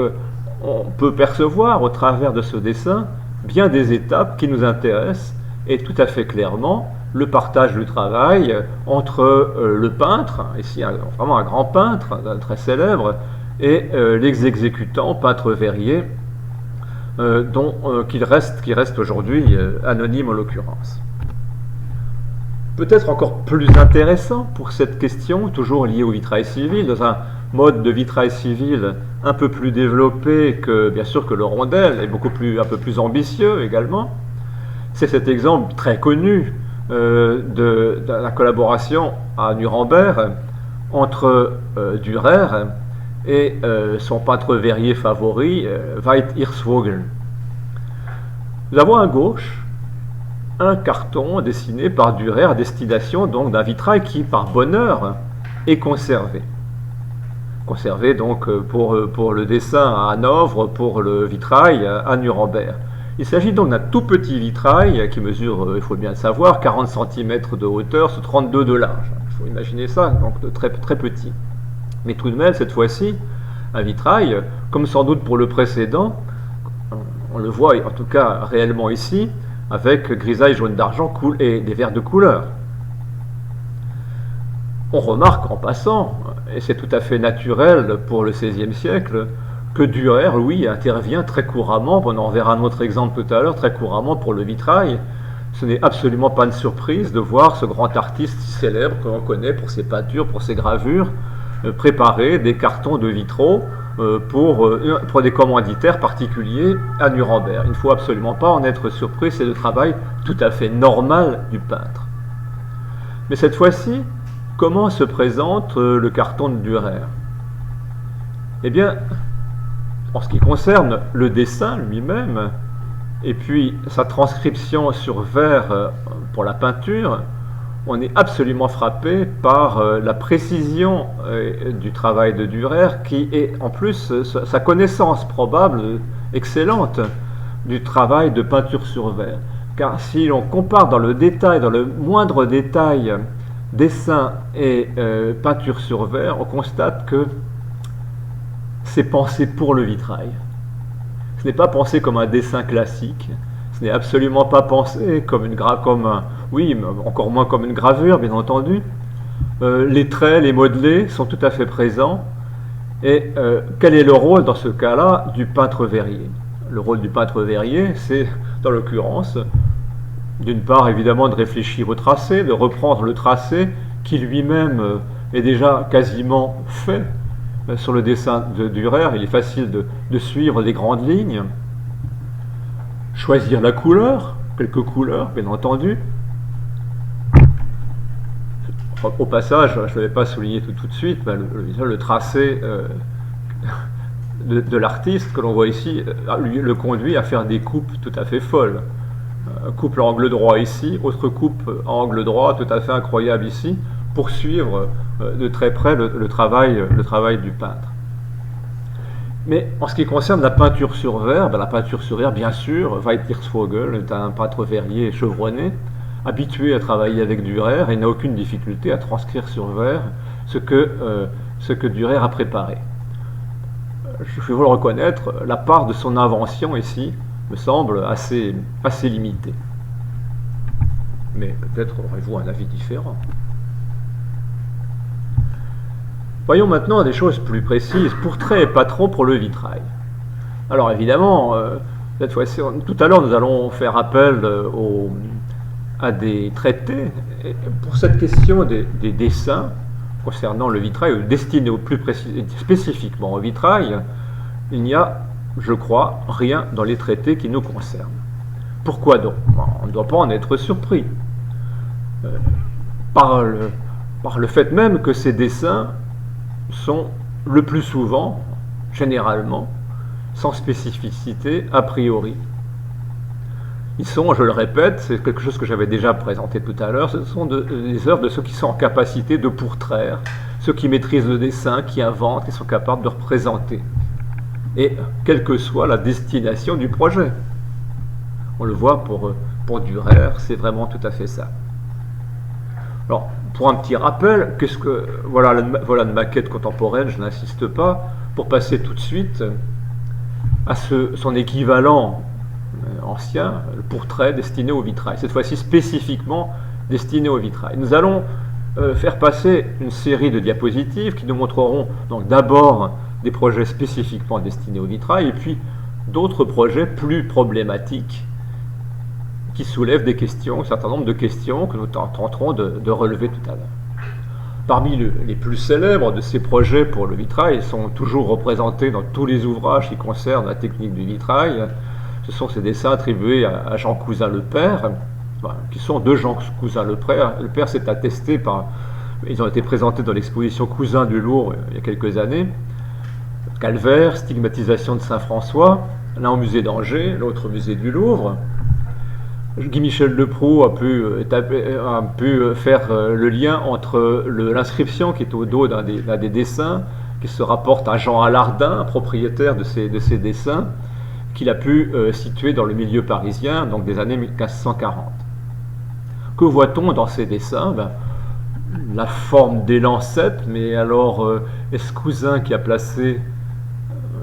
on peut percevoir au travers de ce dessin bien des étapes qui nous intéressent et tout à fait clairement le partage du travail entre le peintre, ici vraiment un grand peintre très célèbre, et les exécutants, peintre verrier, qui reste aujourd'hui anonyme en l'occurrence. Peut-être encore plus intéressant pour cette question, toujours liée au vitrail civil, dans un mode de vitrail civil un peu plus développé que, bien sûr, que le rondel, et un peu plus ambitieux également, c'est cet exemple très connu de la collaboration à Nuremberg entre Dürer et son peintre verrier favori, Veit Hirsvogel. Nous avons à gauche un carton dessiné par Dürer à destination donc d'un vitrail qui, par bonheur, est conservé. Conservé donc pour le dessin à Hanovre, pour le vitrail à Nuremberg. Il s'agit donc d'un tout petit vitrail qui mesure, il faut bien le savoir, 40 cm de hauteur sur 32 de large. Il faut imaginer ça, donc de très, très petit. Mais tout de même, cette fois-ci, un vitrail, comme sans doute pour le précédent, on le voit en tout cas réellement ici, avec grisaille, jaune d'argent et des verres de couleur. On remarque en passant, et c'est tout à fait naturel pour le XVIe siècle, que Dürer, lui, intervient très couramment, on en verra un autre exemple tout à l'heure, très couramment pour le vitrail. Ce n'est absolument pas une surprise de voir ce grand artiste célèbre que l'on connaît pour ses peintures, pour ses gravures, préparer des cartons de vitraux pour des commanditaires particuliers à Nuremberg. Il ne faut absolument pas en être surpris, c'est le travail tout à fait normal du peintre. Mais cette fois-ci, comment se présente le carton de Dürer? Eh bien, en ce qui concerne le dessin lui-même, et puis sa transcription sur verre pour la peinture, on est absolument frappé par la précision du travail de Dürer, qui est en plus sa connaissance probable, excellente, du travail de peinture sur verre. Car si l'on compare dans le détail, dans le moindre détail, dessin et peinture sur verre, on constate que c'est pensé pour le vitrail. Ce n'est pas pensé comme un dessin classique. Ce n'est absolument pas pensé comme encore moins comme une gravure, bien entendu. Les traits, les modelés sont tout à fait présents. Et quel est le rôle dans ce cas-là du peintre verrier? Le rôle du peintre verrier, c'est, dans l'occurrence, d'une part évidemment de réfléchir au tracé, de reprendre le tracé qui lui-même est déjà quasiment fait sur le dessin de Dürer. Il est facile de suivre les grandes lignes. Choisir la couleur, quelques couleurs bien entendu. Au passage, je ne vais pas souligner tout de suite, mais le tracé de l'artiste que l'on voit ici le conduit à faire des coupes tout à fait folles. Coupe à angle droit ici, autre coupe à angle droit tout à fait incroyable ici, pour suivre de très près le travail du peintre. Mais en ce qui concerne la peinture sur verre, bien sûr, Veit Hirsvogel est un peintre verrier chevronné, habitué à travailler avec Dürer et n'a aucune difficulté à transcrire sur verre ce que Dürer a préparé. Je vais vous le reconnaître, la part de son invention ici me semble assez limitée. Mais peut-être aurez-vous un avis différent. Voyons maintenant des choses plus précises, portrait et patron pour le vitrail. Alors évidemment, cette fois-ci, tout à l'heure nous allons faire appel à des traités. Et pour cette question des dessins, concernant le vitrail, ou destiné spécifiquement au vitrail, il n'y a, je crois, rien dans les traités qui nous concernent. Pourquoi donc? On ne doit pas en être surpris. Par le fait même que ces dessins sont le plus souvent, généralement, sans spécificité a priori. Ils sont, je le répète, c'est quelque chose que j'avais déjà présenté tout à l'heure, ce sont des œuvres de ceux qui sont en capacité de pourtraire, ceux qui maîtrisent le dessin, qui inventent, qui sont capables de représenter. Et quelle que soit la destination du projet. On le voit pour Dürer, c'est vraiment tout à fait ça. Alors, pour un petit rappel, voilà une maquette contemporaine, je n'insiste pas, pour passer tout de suite à son équivalent ancien, le portrait destiné au vitrail, cette fois-ci spécifiquement destiné au vitrail. Nous allons faire passer une série de diapositives qui nous montreront donc d'abord des projets spécifiquement destinés au vitrail et puis d'autres projets plus problématiques qui soulèvent des questions, un certain nombre de questions que nous tenterons de relever tout à l'heure. Parmi les plus célèbres de ces projets pour le vitrail sont toujours représentés dans tous les ouvrages qui concernent la technique du vitrail. Ce sont ces dessins attribués à Jean Cousin le Père, qui sont de Jean Cousin le Père. Le Père s'est attesté ils ont été présentés dans l'exposition Cousin du Louvre il y a quelques années. Calvaire, stigmatisation de Saint-François, l'un au musée d'Angers, l'autre au musée du Louvre. Guy-Michel Leproux a pu faire le lien entre l'inscription qui est au dos d'un des dessins, qui se rapporte à Jean Alardin, propriétaire de ces dessins, qu'il a pu situer dans le milieu parisien, donc des années 1540. Que voit-on dans ces dessins? La forme des lancettes, mais alors est-ce Cousin qui a placé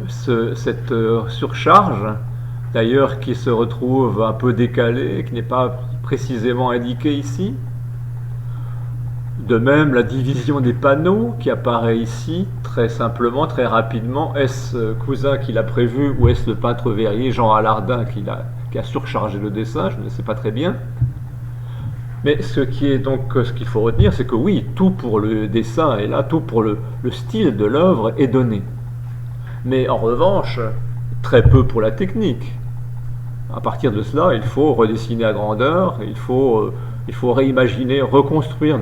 cette surcharge, d'ailleurs qui se retrouve un peu décalée, qui n'est pas précisément indiquée ici? De même, la division des panneaux qui apparaît ici, très simplement, très rapidement, est-ce Cousin qui l'a prévu ou est-ce le peintre verrier Jean Alardin qui a surchargé le dessin? Je ne sais pas très bien. Mais ce qu'il faut retenir, c'est que oui, tout pour le dessin est là, tout pour le style de l'œuvre est donné. Mais en revanche, très peu pour la technique. À partir de cela, il faut redessiner à grandeur, il faut réimaginer, reconstruire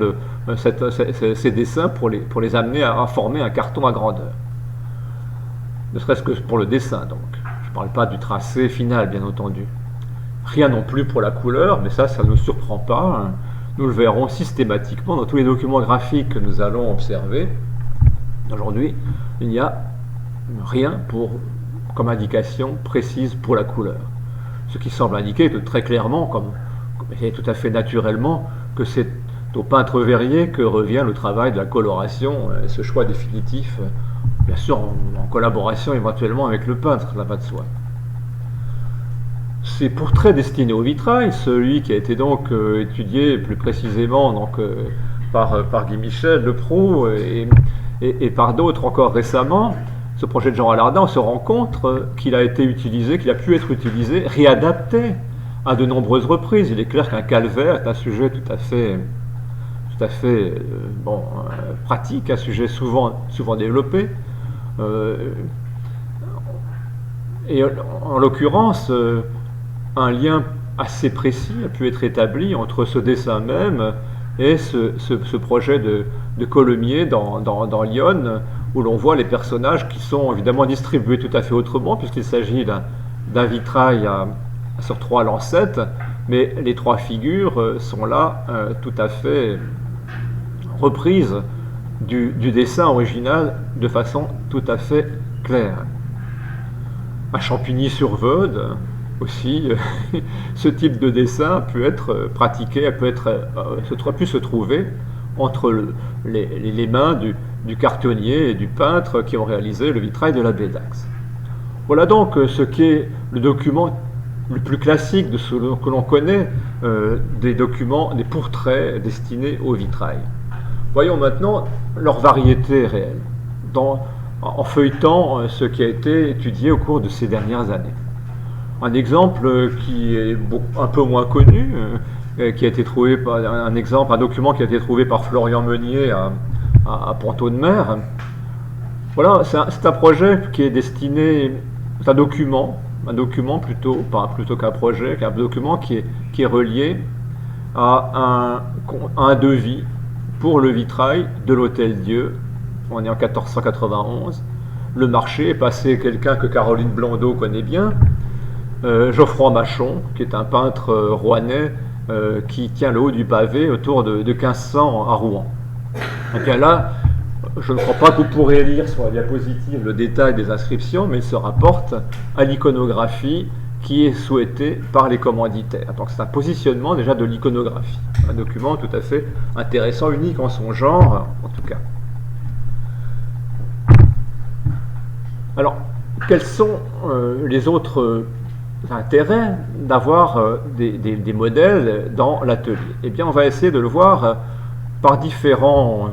ces dessins pour les amener à former un carton à grandeur. Ne serait-ce que pour le dessin, donc. Je ne parle pas du tracé final, bien entendu. Rien non plus pour la couleur, mais ça ne nous surprend pas. Hein. Nous le verrons systématiquement dans tous les documents graphiques que nous allons observer. Aujourd'hui, il n'y a rien comme indication précise pour la couleur. Ce qui semble indiquer très clairement, et tout à fait naturellement, que c'est au peintre verrier que revient le travail de la coloration, et ce choix définitif, bien sûr en collaboration éventuellement avec le peintre, cela va de soi. Ces portraits destinés au vitrail, celui qui a été donc étudié plus précisément par Guy-Michel Leproux et par d'autres encore récemment, ce projet de Jean Alardin, on se rend compte qu'il a pu être utilisé, réadapté à de nombreuses reprises. Il est clair qu'un calvaire est un sujet tout à fait pratique, un sujet souvent développé. Et en l'occurrence, un lien assez précis a pu être établi entre ce dessin même et ce projet de Colomiers dans Lyon, où l'on voit les personnages qui sont évidemment distribués tout à fait autrement, puisqu'il s'agit d'un vitrail sur 3 lancettes, mais les 3 figures sont là tout à fait reprises du dessin original de façon tout à fait claire. À Champigny-sur-Veude aussi, ce type de dessin peut être pratiqué, pu se trouver entre les mains du cartonnier et du peintre qui ont réalisé le vitrail de l'abbé d'Ax. Voilà donc ce qui est le document le plus classique de ce que l'on connaît des portraits destinés au vitrail. Voyons maintenant leur variété réelle, en feuilletant ce qui a été étudié au cours de ces dernières années. Un exemple qui est un peu moins connu, un document qui a été trouvé par Florian Meunier à à Ponto-de-Mer. Voilà, c'est un projet qui est destiné, c'est un document plutôt, pas plutôt qu'un projet, un document qui est relié à un devis pour le vitrail de l'Hôtel-Dieu. On est en 1491. Le marché est passé quelqu'un que Caroline Blondeau connaît bien, Geoffroy Machon, qui est un peintre rouennais qui tient le haut du pavé autour de 1500 à Rouen. Donc là, je ne crois pas que vous pourrez lire sur la diapositive le détail des inscriptions, mais il se rapporte à l'iconographie qui est souhaitée par les commanditaires. Donc c'est un positionnement déjà de l'iconographie. Un document tout à fait intéressant, unique en son genre, en tout cas. Alors, quels sont les autres intérêts d'avoir des modèles dans l'atelier? Eh bien, on va essayer de le voir par différents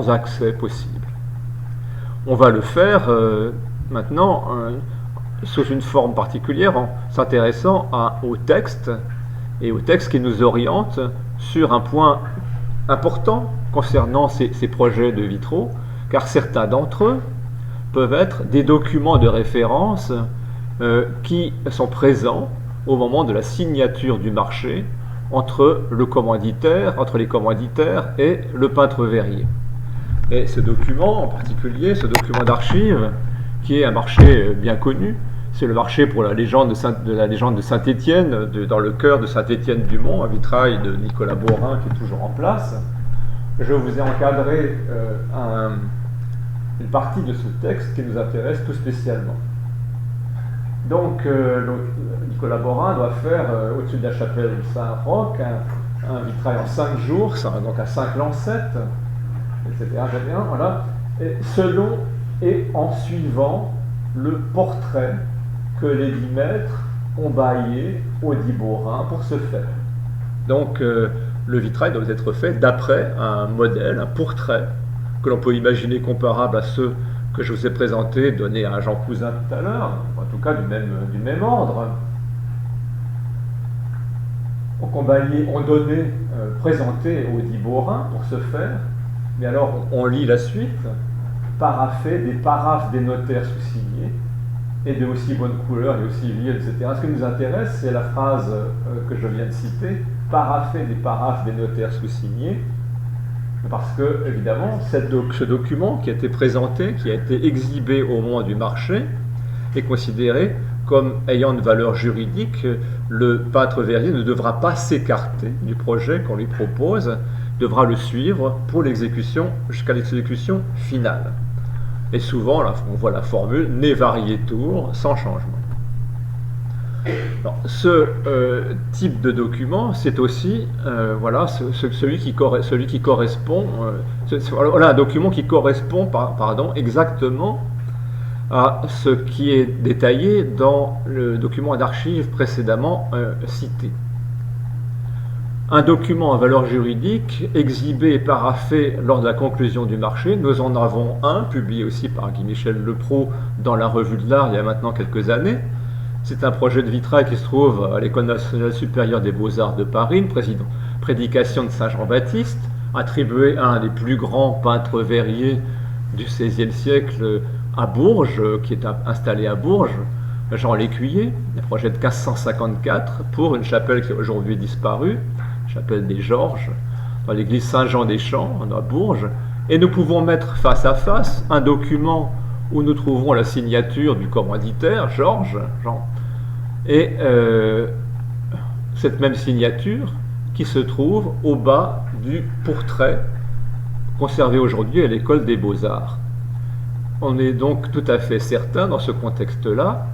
axes possibles. On va le faire maintenant sous une forme particulière en s'intéressant au texte et au texte qui nous oriente sur un point important concernant ces projets de vitraux, car certains d'entre eux peuvent être des documents de référence qui sont présents au moment de la signature du marché entre les commanditaires et le peintre verrier. Et ce document en particulier, ce document d'archives, qui est un marché bien connu, c'est le marché pour la légende de Saint-Étienne, dans le cœur de Saint-Étienne-du-Mont, un vitrail de Nicolas Borin qui est toujours en place. Je vous ai encadré une partie de ce texte qui nous intéresse tout spécialement. Donc, Nicolas Borin doit faire, au-dessus de la chapelle Saint-Roch, un vitrail en 5 jours, donc à 5 lancettes, etc. Voilà, et selon et en suivant le portrait que les 10 maîtres ont baillé au dit Borin pour ce faire. Donc, le vitrail doit être fait d'après un modèle, un portrait, que l'on peut imaginer comparable à ceux que je vous ai présentés, donnés à Jean Cousin tout à l'heure, en tout cas du même ordre. Donc on donnait, présenté au dit Borin pour ce faire, mais alors on lit la suite, paraphé des paraphes des notaires sous-signés, et de aussi bonne couleur et aussi vieux, etc. Ce qui nous intéresse, c'est la phrase que je viens de citer, paraphé des paraphes des notaires sous-signés, parce que, évidemment, ce document qui a été présenté, qui a été exhibé au moment du marché, est considéré comme ayant une valeur juridique. Le peintre verrier ne devra pas s'écarter du projet qu'on lui propose, devra le suivre pour l'exécution, jusqu'à l'exécution finale. Et souvent, là, on voit la formule « ne varietur », sans changement. Alors, ce type de document, c'est aussi celui qui correspond, un document qui correspond exactement à ce qui est détaillé dans le document d'archives précédemment cité. Un document à valeur juridique, exhibé et paraphé lors de la conclusion du marché. Nous en avons un, publié aussi par Guy-Michel Leproux dans la Revue de l'Art il y a maintenant quelques années. C'est un projet de vitrail qui se trouve à l'École nationale supérieure des beaux-arts de Paris, une prédication de Saint Jean-Baptiste, attribuée à un des plus grands peintres verriers du XVIe siècle à Bourges, qui est installé à Bourges, Jean Lécuyer, un projet de 1554 pour une chapelle qui a aujourd'hui disparu, chapelle des Georges, dans l'église Saint-Jean-des-Champs, à Bourges, et nous pouvons mettre face à face un document où nous trouverons la signature du commanditaire, Jean, et cette même signature qui se trouve au bas du portrait conservé aujourd'hui à l'École des Beaux-Arts. On est donc tout à fait certain, dans ce contexte-là,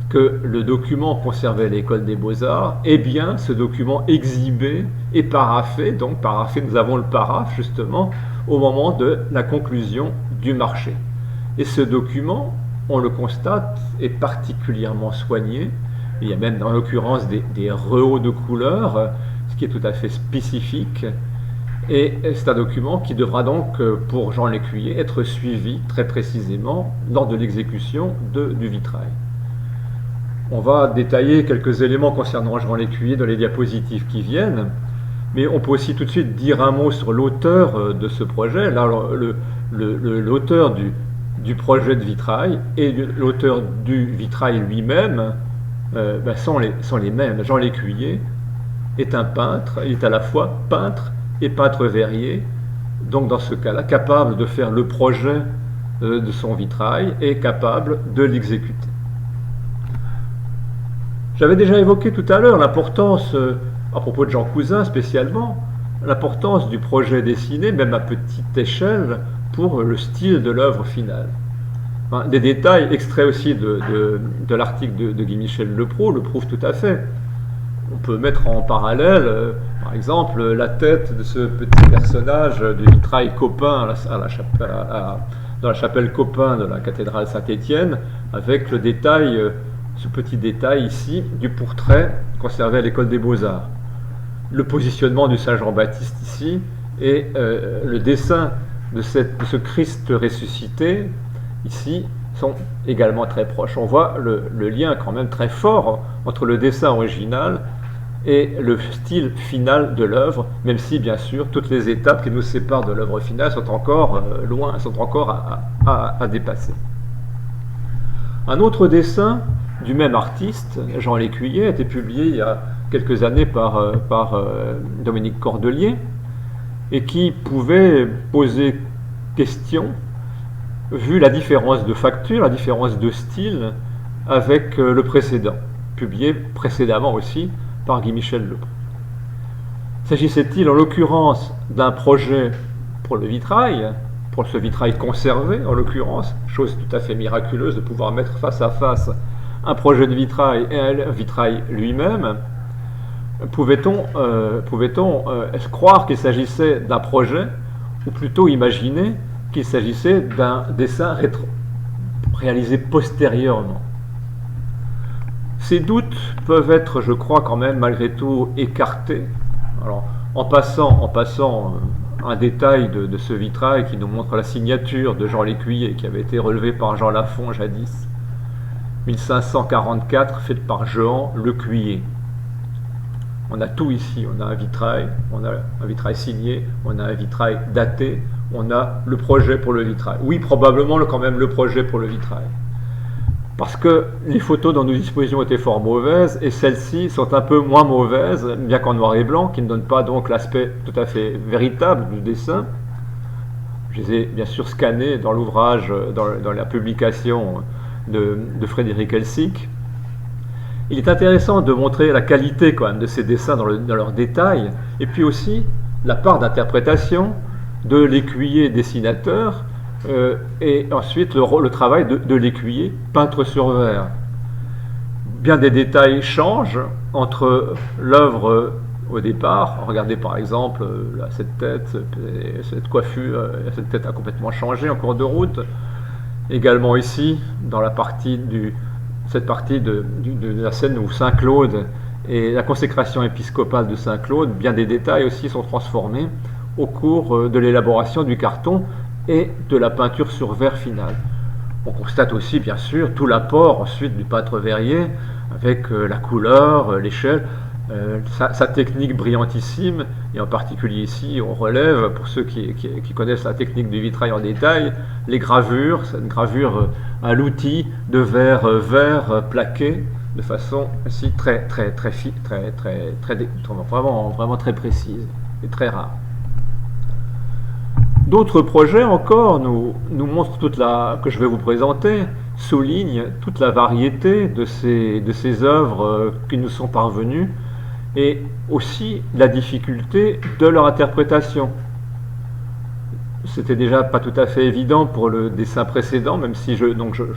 que le document conservé à l'École des Beaux-Arts est bien ce document exhibé et paraphé. Donc paraphé, nous avons le paraphe justement au moment de la conclusion du marché. Et ce document, on le constate, est particulièrement soigné. Il y a même en l'occurrence des rehauts de couleurs, ce qui est tout à fait spécifique. Et c'est un document qui devra donc, pour Jean Lécuyer, être suivi très précisément lors de l'exécution du vitrail. On va détailler quelques éléments concernant Jean Lécuyer dans les diapositives qui viennent. Mais on peut aussi tout de suite dire un mot sur l'auteur de ce projet. Là, l'auteur du projet de vitrail et l'auteur du vitrail lui-même sont les mêmes. Jean Lécuyer est un peintre, il est à la fois peintre et peintre-verrier, donc dans ce cas-là, capable de faire le projet de son vitrail et capable de l'exécuter. J'avais déjà évoqué tout à l'heure l'importance, à propos de Jean Cousin spécialement, l'importance du projet dessiné, même à petite échelle, pour le style de l'œuvre finale. Des détails extraits aussi de l'article de Guy-Michel Leproux le prouvent tout à fait. On peut mettre en parallèle, par exemple, la tête de ce petit personnage du vitrail Copin dans la chapelle Copin de la cathédrale Saint-Étienne, avec le détail, ce petit détail ici, du portrait conservé à l'école des Beaux-Arts. Le positionnement du Saint Jean-Baptiste ici et le dessin de ce Christ ressuscité ici sont également très proches. On voit le lien quand même très fort entre le dessin original et le style final de l'œuvre, même si bien sûr toutes les étapes qui nous séparent de l'œuvre finale sont encore loin, sont encore à dépasser. Un autre dessin du même artiste, Jean Lécuyer, a été publié il y a quelques années par Dominique Cordelier et qui pouvait poser question vu la différence de facture, la différence de style avec le précédent, publié précédemment aussi par Guy-Michel Leproux. S'agissait-il en l'occurrence d'un projet pour le vitrail, pour ce vitrail conservé en l'occurrence, chose tout à fait miraculeuse de pouvoir mettre face à face un projet de vitrail et un vitrail lui-même? Pouvait-on croire qu'il s'agissait d'un projet, ou plutôt imaginer qu'il s'agissait d'un dessin réalisé postérieurement? Ces doutes peuvent être, je crois, quand même, malgré tout, écartés. Alors, en passant un détail de ce vitrail qui nous montre la signature de Jean Lécuyer, qui avait été relevée par Jean Lafont jadis, 1544, faite par Jehan Lecuyer. On a tout ici, on a un vitrail signé, on a un vitrail daté, on a le projet pour le vitrail. Oui, probablement quand même le projet pour le vitrail. Parce que les photos dont nous disposions étaient fort mauvaises, et celles-ci sont un peu moins mauvaises, bien qu'en noir et blanc, qui ne donnent pas donc l'aspect tout à fait véritable du dessin. Je les ai bien sûr scannés dans l'ouvrage, dans la publication de Frédéric Elsick. Il est intéressant de montrer la qualité quand même de ces dessins dans leurs détails, et puis aussi la part d'interprétation de l'écuyer dessinateur, et ensuite le travail de l'écuyer peintre sur verre. Bien des détails changent entre l'œuvre au départ. Regardez par exemple là, cette tête, cette coiffure, cette tête a complètement changé en cours de route. Également ici, dans cette partie de la scène où Saint-Claude et la consécration épiscopale de Saint-Claude, bien des détails aussi sont transformés au cours de l'élaboration du carton et de la peinture sur verre finale. On constate aussi bien sûr tout l'apport ensuite du peintre verrier avec la couleur, l'échelle, sa technique brillantissime, et en particulier ici on relève, pour ceux qui connaissent la technique du vitrail en détail, les gravures, cette gravure à l'outil de verre vert plaqué de façon ainsi vraiment très précise et très rare. D'autres projets encore nous montrent que je vais vous présenter, soulignent toute la variété de ces œuvres qui nous sont parvenues et aussi la difficulté de leur interprétation. C'était déjà pas tout à fait évident pour le dessin précédent, même si je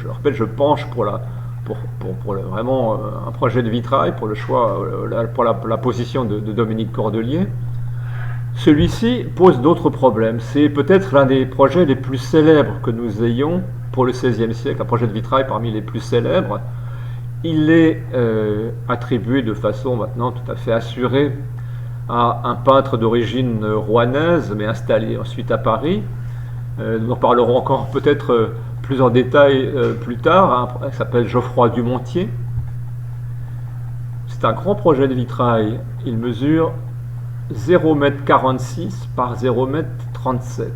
rappelle, je penche pour vraiment un projet de vitrail, pour le choix, pour la position de Dominique Cordelier. Celui-ci pose d'autres problèmes. C'est peut-être l'un des projets les plus célèbres que nous ayons pour le XVIe siècle, un projet de vitrail parmi les plus célèbres. Il est attribué de façon maintenant tout à fait assurée à un peintre d'origine rouennaise, mais installé ensuite à Paris. Nous en parlerons encore peut-être plus en détail plus tard. Il s'appelle Geoffroy Dumontier. C'est un grand projet de vitrail. Il mesure 0,46 m par 0,37 m.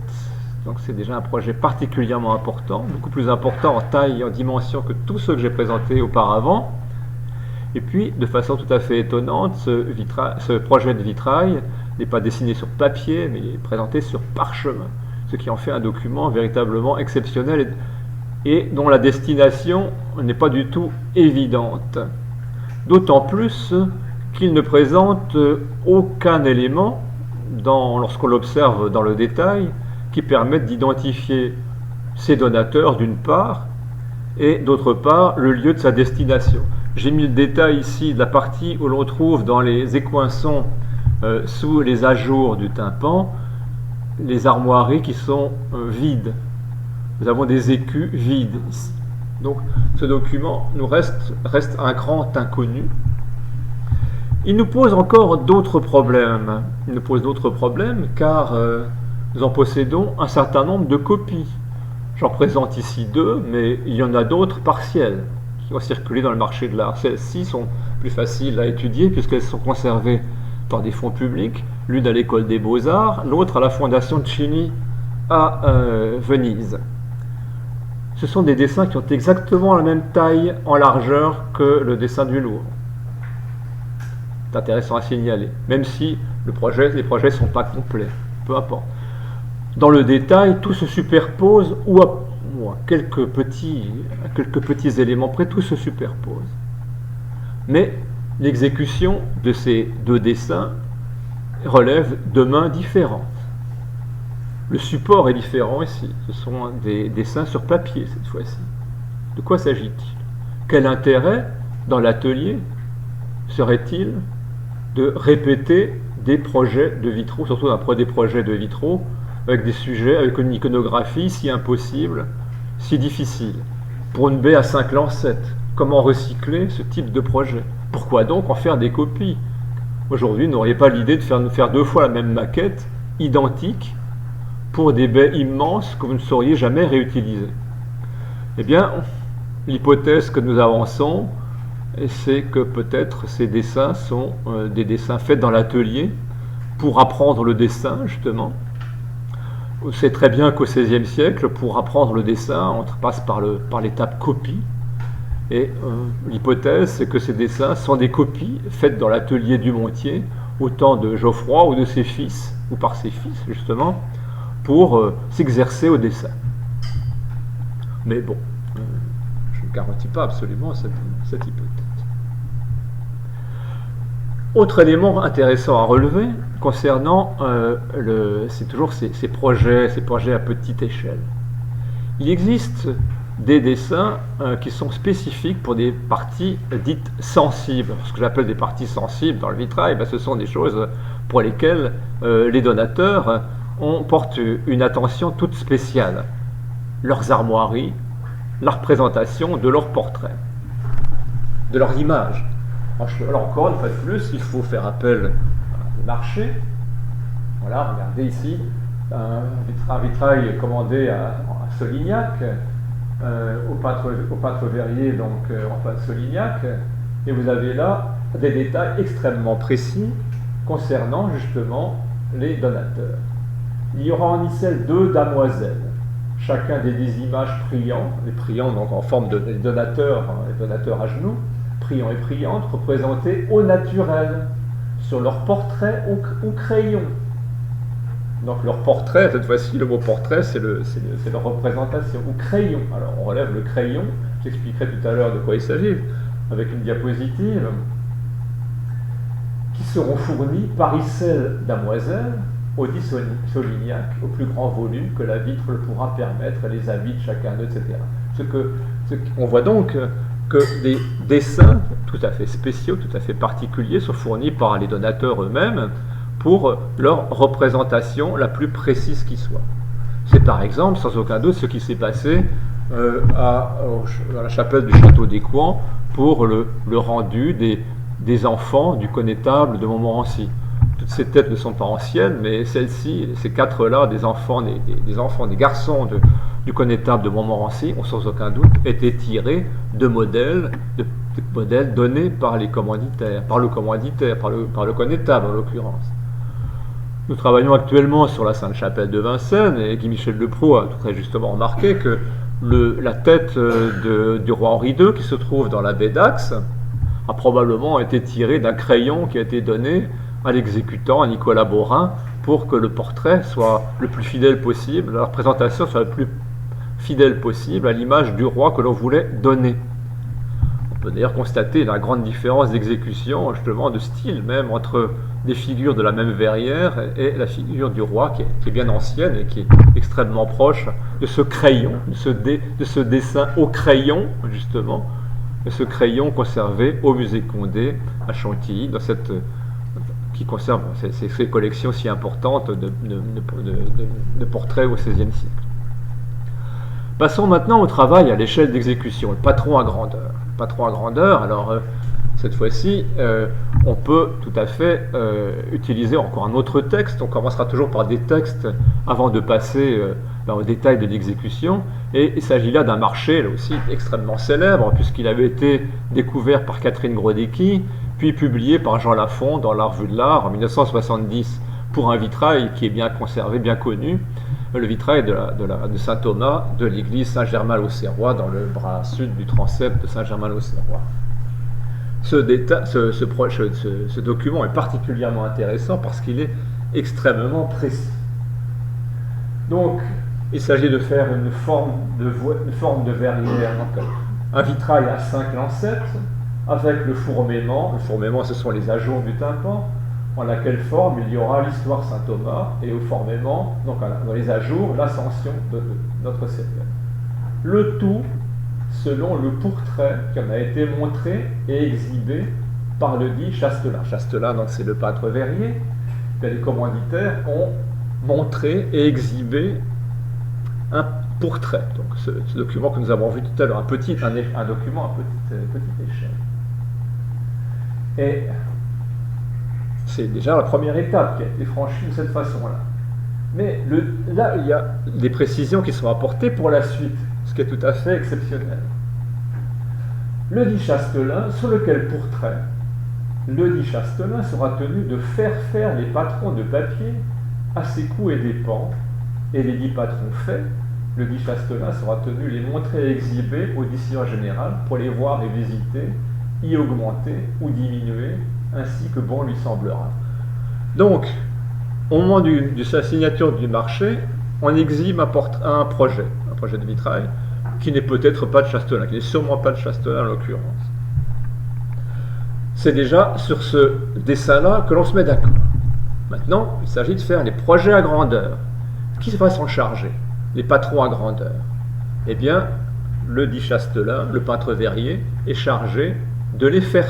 Donc c'est déjà un projet particulièrement important, beaucoup plus important en taille et en dimension que tous ceux que j'ai présentés auparavant. Et puis, de façon tout à fait étonnante, ce projet de vitrail n'est pas dessiné sur papier, mais il est présenté sur parchemin, ce qui en fait un document véritablement exceptionnel et dont la destination n'est pas du tout évidente. D'autant plus qu'il ne présente aucun élément, lorsqu'on l'observe dans le détail, qui permette d'identifier ses donateurs d'une part, et d'autre part le lieu de sa destination. J'ai mis le détail ici de la partie où l'on trouve dans les écoinçons sous les ajours du tympan les armoiries qui sont vides. Nous avons des écus vides ici. Donc ce document nous reste un grand inconnu. Il nous pose encore d'autres problèmes. Il nous pose d'autres problèmes car nous en possédons un certain nombre de copies. J'en présente ici deux, mais il y en a d'autres partielles qui ont circulé dans le marché de l'art. Celles-ci sont plus faciles à étudier puisqu'elles sont conservées par des fonds publics, l'une à l'école des Beaux-Arts, l'autre à la Fondation Cini à Venise. Ce sont des dessins qui ont exactement la même taille en largeur que le dessin du Louvre. C'est intéressant à signaler, même si les projets ne sont pas complets, peu importe. Dans le détail, tout se superpose ou à quelques petits éléments près, tout se superpose. Mais l'exécution de ces deux dessins relève de mains différentes. Le support est différent ici. Ce sont des dessins sur papier cette fois-ci. De quoi s'agit-il? Quel intérêt dans l'atelier serait-il de répéter des projets de vitraux, surtout des projets de vitraux avec des sujets, avec une iconographie si impossible, si difficile? Pour une baie à 5 lancettes, comment recycler ce type de projet? Pourquoi donc en faire des copies? Aujourd'hui, vous n'auriez pas l'idée de faire deux fois la même maquette, identique, pour des baies immenses que vous ne sauriez jamais réutiliser. Eh bien, l'hypothèse que nous avançons, c'est que peut-être ces dessins sont des dessins faits dans l'atelier pour apprendre le dessin, justement. On sait très bien qu'au XVIe siècle, pour apprendre le dessin, on passe par l'étape copie. Et l'hypothèse, c'est que ces dessins sont des copies faites dans l'atelier du Montier, au temps de Geoffroy ou de ses fils, ou par ses fils, justement, pour s'exercer au dessin. Mais bon, je ne garantis pas absolument cette hypothèse. Autre élément intéressant à relever concernant c'est toujours ces projets à petite échelle. Il existe des dessins qui sont spécifiques pour des parties dites sensibles. Ce que j'appelle des parties sensibles dans le vitrail, ce sont des choses pour lesquelles les donateurs portent une attention toute spéciale. Leurs armoiries, la représentation de leurs portraits, de leurs images. Alors encore une fois de plus, il faut faire appel au marché. Voilà, regardez ici, un vitrail commandé à Solignac, au peintre verrier, donc enfin Solignac, et vous avez là des détails extrêmement précis concernant justement les donateurs. Il y aura en icelle 2 damoiselles, chacun des images priants, les priants donc en forme de donateurs, les donateurs à genoux, priants et priantes, représentés au naturel, sur leur portrait au crayon. Donc leur portrait, cette fois-ci le mot portrait, c'est leur représentation, ou crayon. Alors on relève le crayon, j'expliquerai tout à l'heure de quoi il s'agit, avec une diapositive, qui seront fournis par icelle damoiselle, au dit Solignac, au plus grand volume que la vitre le pourra permettre, les habits de chacun d'eux, etc. On voit donc que des dessins tout à fait spéciaux, tout à fait particuliers sont fournis par les donateurs eux-mêmes pour leur représentation la plus précise qui soit. C'est par exemple, sans aucun doute, ce qui s'est passé à la chapelle du château d'Écouen pour le rendu des enfants du connétable de Montmorency. Toutes ces têtes ne sont pas anciennes, mais celles-ci, ces quatre-là, des garçons du connétable de Montmorency, ont sans aucun doute été tirés de modèles donnés par les commanditaires, par le connétable en l'occurrence. Nous travaillons actuellement sur la Sainte-Chapelle de Vincennes et Guy Michel Leproux a très justement remarqué que la tête du roi Henri II qui se trouve dans la baie d'Axe a probablement été tirée d'un crayon qui a été donné à l'exécutant, à Nicolas Beaurain, pour que le portrait soit le plus fidèle possible, la représentation soit la plus fidèle possible à l'image du roi que l'on voulait donner. On peut d'ailleurs constater la grande différence d'exécution, justement de style même, entre des figures de la même verrière et la figure du roi qui est bien ancienne et qui est extrêmement proche de ce crayon, de ce dessin au crayon, justement, de ce crayon conservé au musée Condé à Chantilly, qui conserve ces collections si importantes de portraits au XVIe siècle. Passons maintenant au travail à l'échelle d'exécution, le patron à grandeur. Le patron à grandeur, alors cette fois-ci, on peut tout à fait utiliser encore un autre texte. On commencera toujours par des textes avant de passer au détail de l'exécution. Et il s'agit là d'un marché, là aussi, extrêmement célèbre, puisqu'il avait été découvert par Catherine Grodecki, puis publié par Jean Lafond dans la Revue de l'Art en 1970 pour un vitrail qui est bien conservé, bien connu, le vitrail de saint Thomas de l'église Saint-Germain-l'Auxerrois dans le bras sud du transept de Saint-Germain-l'Auxerrois. Ce document est particulièrement intéressant parce qu'il est extrêmement précis. Donc, il s'agit de faire une forme de verrière, donc un vitrail à 5 lancettes, avec le fourmément. Le fourmément, ce sont les ajours du tympan, en laquelle forme il y aura l'histoire Saint-Thomas, et au fourmément, donc dans les ajours, l'ascension de notre Seigneur. Le tout selon le portrait qui en a été montré et exhibé par le dit Chastelain. Chastelain, donc c'est le peintre verrier. Les commanditaires ont montré et exhibé un portrait. Donc ce document que nous avons vu tout à l'heure, un document à petite échelle. Et c'est déjà la première étape qui a été franchie de cette façon-là. Mais là, il y a des précisions qui sont apportées pour la suite, ce qui est tout à fait exceptionnel. Le dit Chastelain, sur lequel portrait le dit Chastelain sera tenu de faire les patrons de papier à ses coûts et dépens, et les dits patrons faits, le dit Chastelain sera tenu les montrer et exhiber au décideur général pour les voir et visiter, y augmenter ou diminuer, ainsi que bon lui semblera. Donc, au moment de sa signature du marché, on exhibe un projet de vitrail, qui n'est peut-être pas de Chastelain, qui n'est sûrement pas de Chastelain en l'occurrence. C'est déjà sur ce dessin-là que l'on se met d'accord. Maintenant, il s'agit de faire les projets à grandeur. Qui va s'en charger? Les patrons à grandeur. Eh bien, le dit Chastelain, le peintre verrier, est chargé de les faire.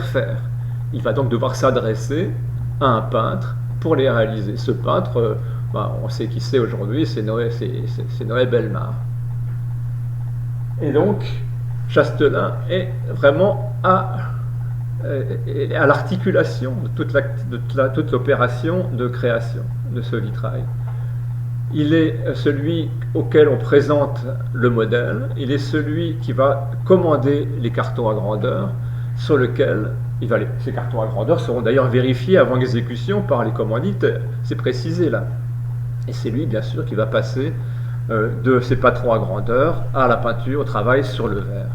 Il va donc devoir s'adresser à un peintre pour les réaliser. Ce peintre, on sait qui c'est aujourd'hui, c'est Noé Bellemare. Et donc, Chastelain est vraiment à l'articulation de toute l'opération de création de ce vitrail. Il est celui auquel on présente le modèle, il est celui qui va commander les cartons à grandeur, sur lequel ces cartons à grandeur seront d'ailleurs vérifiés avant exécution par les commanditaires, c'est précisé là. Et c'est lui, bien sûr, qui va passer de ces patrons à grandeur à la peinture, au travail sur le verre.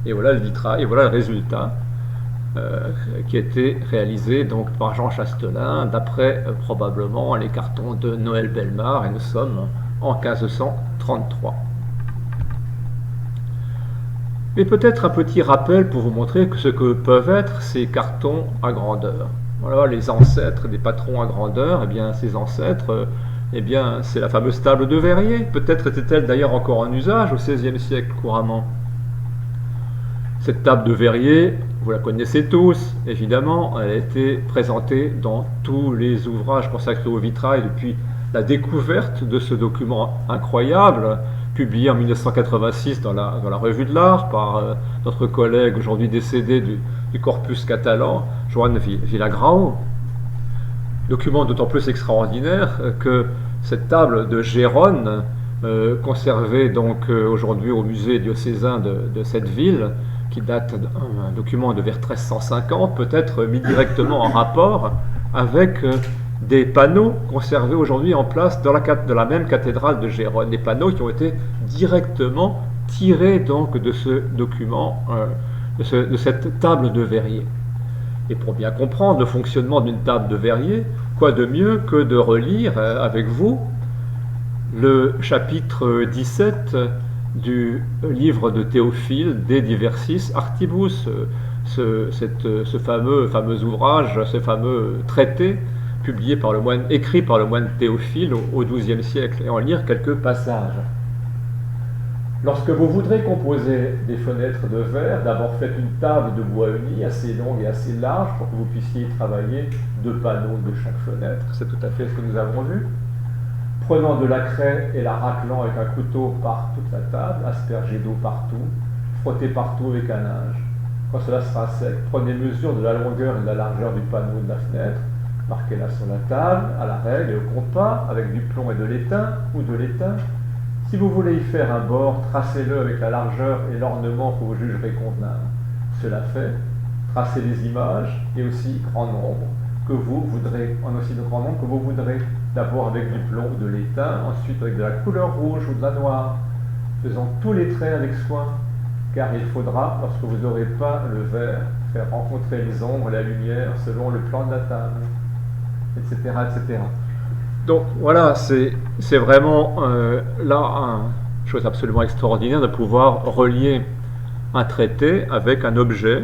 Et voilà le vitrail, et voilà le résultat qui a été réalisé donc par Jean Chastelain, d'après probablement les cartons de Noël Bellemare, et nous sommes en 1533. Mais peut-être un petit rappel pour vous montrer ce que peuvent être ces cartons à grandeur. Voilà les ancêtres des patrons à grandeur. Eh bien, ces ancêtres, c'est la fameuse table de verrier. Peut-être était-elle d'ailleurs encore en usage au XVIe siècle couramment. Cette table de verrier, vous la connaissez tous, évidemment, elle a été présentée dans tous les ouvrages consacrés au vitrail depuis la découverte de ce document incroyable, publié en 1986 dans la Revue de l'Art par notre collègue aujourd'hui décédé du corpus catalan, Joan Villagrao. Document d'autant plus extraordinaire que cette table de Gérone, conservée donc aujourd'hui au musée diocésain de cette ville, qui date d'un document de vers 1350, peut être mis directement en rapport avec des panneaux conservés aujourd'hui en place dans la même cathédrale de Gérone, des panneaux qui ont été directement tirés donc de ce document, de cette table de Verrier. Et pour bien comprendre le fonctionnement d'une table de Verrier, quoi de mieux que de relire avec vous le chapitre 17 du livre de Théophile, De Diversis Artibus, ce fameux ouvrage, ce fameux traité écrit par le moine Théophile au XIIe siècle, et en lire quelques passages. Lorsque vous voudrez composer des fenêtres de verre, d'abord faites une table de bois uni assez longue et assez large pour que vous puissiez y travailler 2 panneaux de chaque fenêtre. C'est tout à fait ce que nous avons vu. Prenant de la craie et la raclant avec un couteau par toute la table, aspergez d'eau partout, frottez partout avec un linge. Quand cela sera sec, prenez mesure de la longueur et de la largeur du panneau de la fenêtre, marquez-la sur la table, à la règle et au compas, avec du plomb et de l'étain ou de l'étain. Si vous voulez y faire un bord, tracez-le avec la largeur et l'ornement que vous jugerez convenable. Cela fait, tracez les images et aussi grand nombre que vous voudrez, en aussi de grand nombre que vous voudrez, d'abord avec du plomb ou de l'étain, ensuite avec de la couleur rouge ou de la noire, faisant tous les traits avec soin, car il faudra, lorsque vous n'aurez pas le vert, faire rencontrer les ombres et la lumière selon le plan de la table, etc. etc. Donc voilà, c'est vraiment là une chose absolument extraordinaire de pouvoir relier un traité avec un objet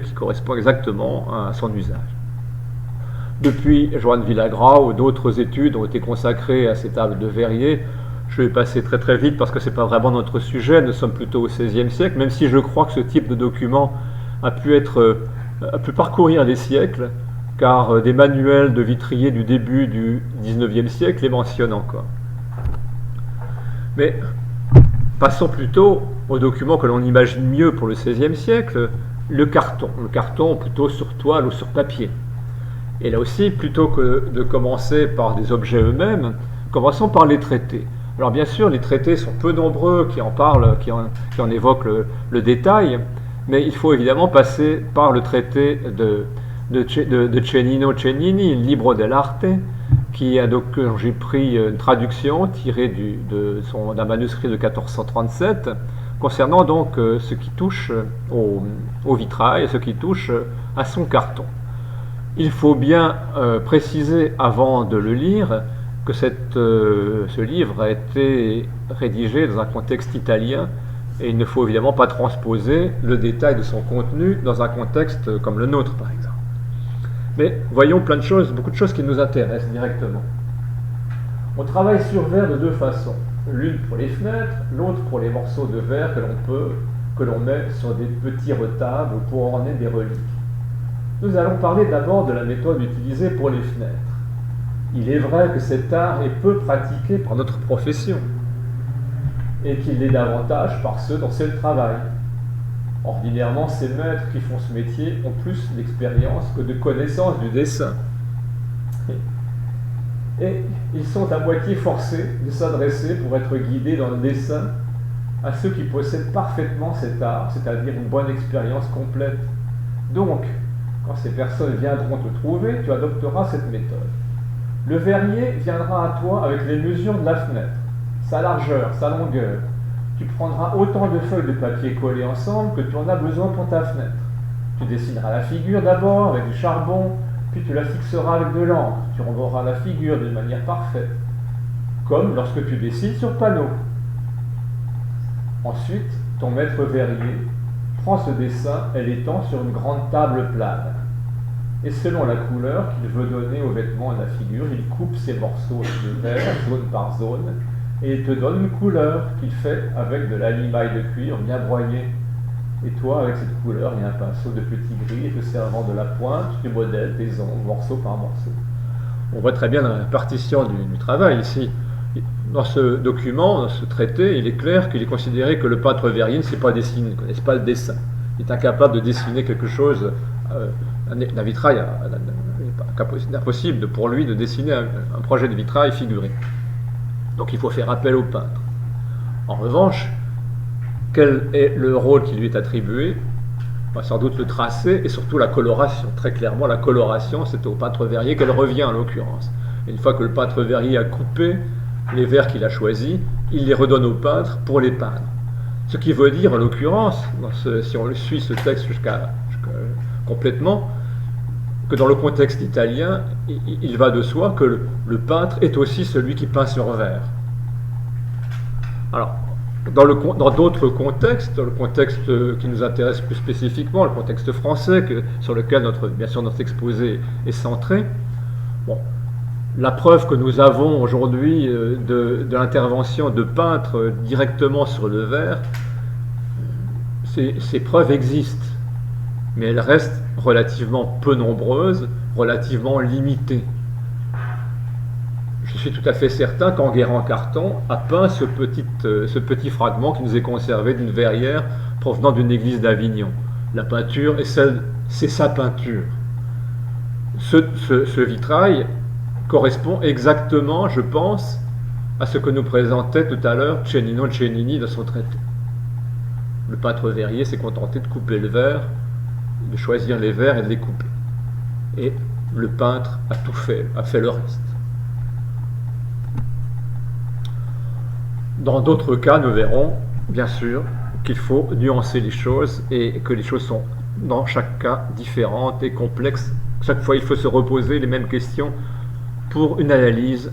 qui correspond exactement à son usage. Depuis Joan Villagra ou d'autres études ont été consacrées à ces tables de Verrier, je vais passer très très vite parce que ce n'est pas vraiment notre sujet, nous sommes plutôt au XVIe siècle, même si je crois que ce type de document a pu parcourir les siècles, car des manuels de vitrier du début du XIXe siècle les mentionnent encore. Mais passons plutôt au document que l'on imagine mieux pour le XVIe siècle, le carton plutôt sur toile ou sur papier. Et là aussi, plutôt que de commencer par des objets eux-mêmes, commençons par les traités. Alors bien sûr, les traités sont peu nombreux qui en parlent, qui en évoquent le détail, mais il faut évidemment passer par le traité de Cennino Cennini, il Libro dell'Arte, j'ai pris une traduction tirée d'un manuscrit de 1437, concernant donc ce qui touche au vitrail, ce qui touche à son carton. Il faut bien préciser avant de le lire que ce livre a été rédigé dans un contexte italien et il ne faut évidemment pas transposer le détail de son contenu dans un contexte comme le nôtre par exemple. Mais voyons beaucoup de choses qui nous intéressent directement. On travaille sur verre de 2 façons, l'une pour les fenêtres, l'autre pour les morceaux de verre que l'on met sur des petits retables pour orner des reliques. Nous allons parler d'abord de la méthode utilisée pour les fenêtres. Il est vrai que cet art est peu pratiqué par notre profession et qu'il l'est davantage par ceux dont c'est le travail. Ordinairement, ces maîtres qui font ce métier ont plus d'expérience que de connaissance du dessin. Et ils sont à moitié forcés de s'adresser pour être guidés dans le dessin à ceux qui possèdent parfaitement cet art, c'est-à-dire une bonne expérience complète. Donc, quand ces personnes viendront te trouver, tu adopteras cette méthode. Le verrier viendra à toi avec les mesures de la fenêtre, sa largeur, sa longueur. Tu prendras autant de feuilles de papier collées ensemble que tu en as besoin pour ta fenêtre. Tu dessineras la figure d'abord avec du charbon, puis tu la fixeras avec de l'encre. Tu renverras la figure d'une manière parfaite, comme lorsque tu dessines sur panneau. Ensuite, ton maître verrier prend ce dessin et l'étend sur une grande table plane. Et selon la couleur qu'il veut donner aux vêtements et à la figure, il coupe ces morceaux de verre, zone par zone, et il te donne une couleur qu'il fait avec de la limaille de cuir bien broyée. Et toi, avec cette couleur et un pinceau de petit gris, te servant de la pointe, tu modèles tes ongles, morceau par morceau. On voit très bien dans la répartition du travail ici. Dans ce document, dans ce traité, il est clair qu'il est considéré que le peintre verrier ne sait pas dessiner, ne connaît pas le dessin. Il est incapable de dessiner quelque chose, d'un vitrail, c'est impossible pour lui de dessiner un projet de vitrail figuré. Donc il faut faire appel au peintre. En revanche, quel est le rôle qui lui est attribué? On va sans doute le tracé et surtout la coloration. Très clairement, la coloration, c'est au peintre verrier qu'elle revient en l'occurrence. Une fois que le peintre verrier a coupé les verres qu'il a choisis, il les redonne au peintre pour les peindre. Ce qui veut dire, en l'occurrence, si on suit ce texte complètement, que dans le contexte italien, il va de soi que le peintre est aussi celui qui peint sur verre. Alors, dans d'autres contextes, dans le contexte qui nous intéresse plus spécifiquement, le contexte français, sur lequel bien sûr notre exposé est centré, bon, la preuve que nous avons aujourd'hui de l'intervention de peintres directement sur le verre, ces preuves existent, mais elles restent relativement peu nombreuses, relativement limitées. Je suis tout à fait certain qu'Enguerrand-Carton a peint ce petit fragment qui nous est conservé d'une verrière provenant d'une église d'Avignon. La peinture c'est sa peinture. Ce vitrail correspond exactement, je pense, à ce que nous présentait tout à l'heure Cennino Cennini dans son traité. Le peintre verrier s'est contenté de couper le verre, de choisir les verres et de les couper. Et le peintre a tout fait, a fait le reste. Dans d'autres cas, nous verrons, bien sûr, qu'il faut nuancer les choses et que les choses sont, dans chaque cas, différentes et complexes. Chaque fois, il faut se reposer les mêmes questions pour une analyse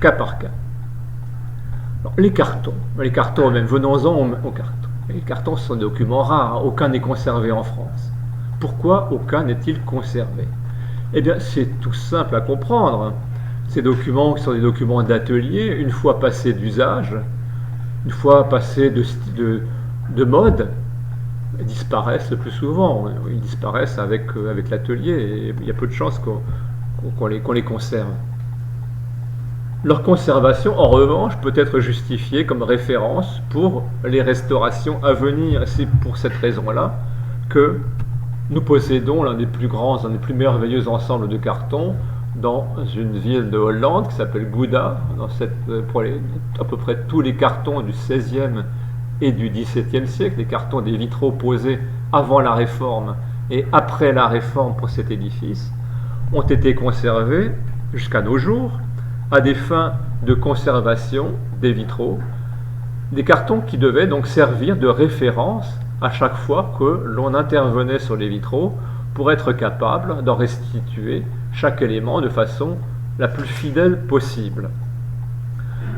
cas par cas. Alors, les cartons eux-mêmes, venons-en aux cartons. Les cartons sont des documents rares, aucun n'est conservé en France. Pourquoi aucun n'est-il conservé? Eh bien, c'est tout simple à comprendre. Ces documents sont des documents d'atelier, une fois passés d'usage, une fois passés de mode, ils disparaissent le plus souvent. Ils disparaissent avec l'atelier et il y a peu de chances qu'on les conserve. Leur conservation, en revanche, peut être justifiée comme référence pour les restaurations à venir. C'est pour cette raison-là que nous possédons l'un des plus grands, l'un des plus merveilleux ensembles de cartons dans une ville de Hollande qui s'appelle Gouda, pour à peu près tous les cartons du XVIe et du XVIIe siècle, les cartons des vitraux posés avant la Réforme et après la Réforme pour cet édifice, ont été conservés jusqu'à nos jours à des fins de conservation des vitraux, des cartons qui devaient donc servir de référence à chaque fois que l'on intervenait sur les vitraux pour être capable d'en restituer chaque élément de façon la plus fidèle possible.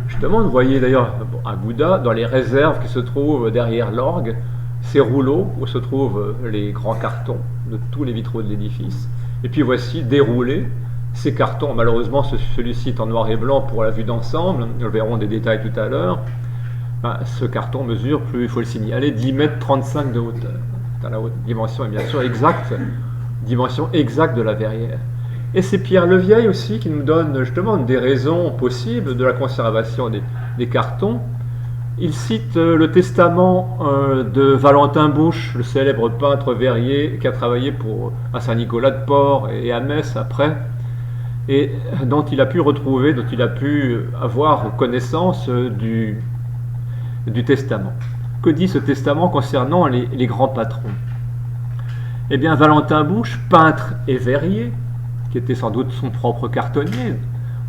Justement, vous voyez d'ailleurs à Gouda, dans les réserves qui se trouvent derrière l'orgue, ces rouleaux où se trouvent les grands cartons de tous les vitraux de l'édifice. Et puis voici déroulés ces cartons. Malheureusement, celui-ci est en noir et blanc pour la vue d'ensemble. Nous verrons des détails tout à l'heure. Ce carton mesure, il faut le signaler, 10 mètres 35 de hauteur. C'est la dimension, bien sûr, dimension exacte de la verrière. Et c'est Pierre Levieille aussi qui nous donne justement des raisons possibles de la conservation des cartons. Il cite le testament de Valentin Bouche, le célèbre peintre verrier qui a travaillé à Saint-Nicolas-de-Port et à Metz après, et dont il a pu avoir connaissance du testament. Que dit ce testament concernant les grands patrons? Eh bien, Valentin Bouche, peintre et verrier, qui était sans doute son propre cartonnier,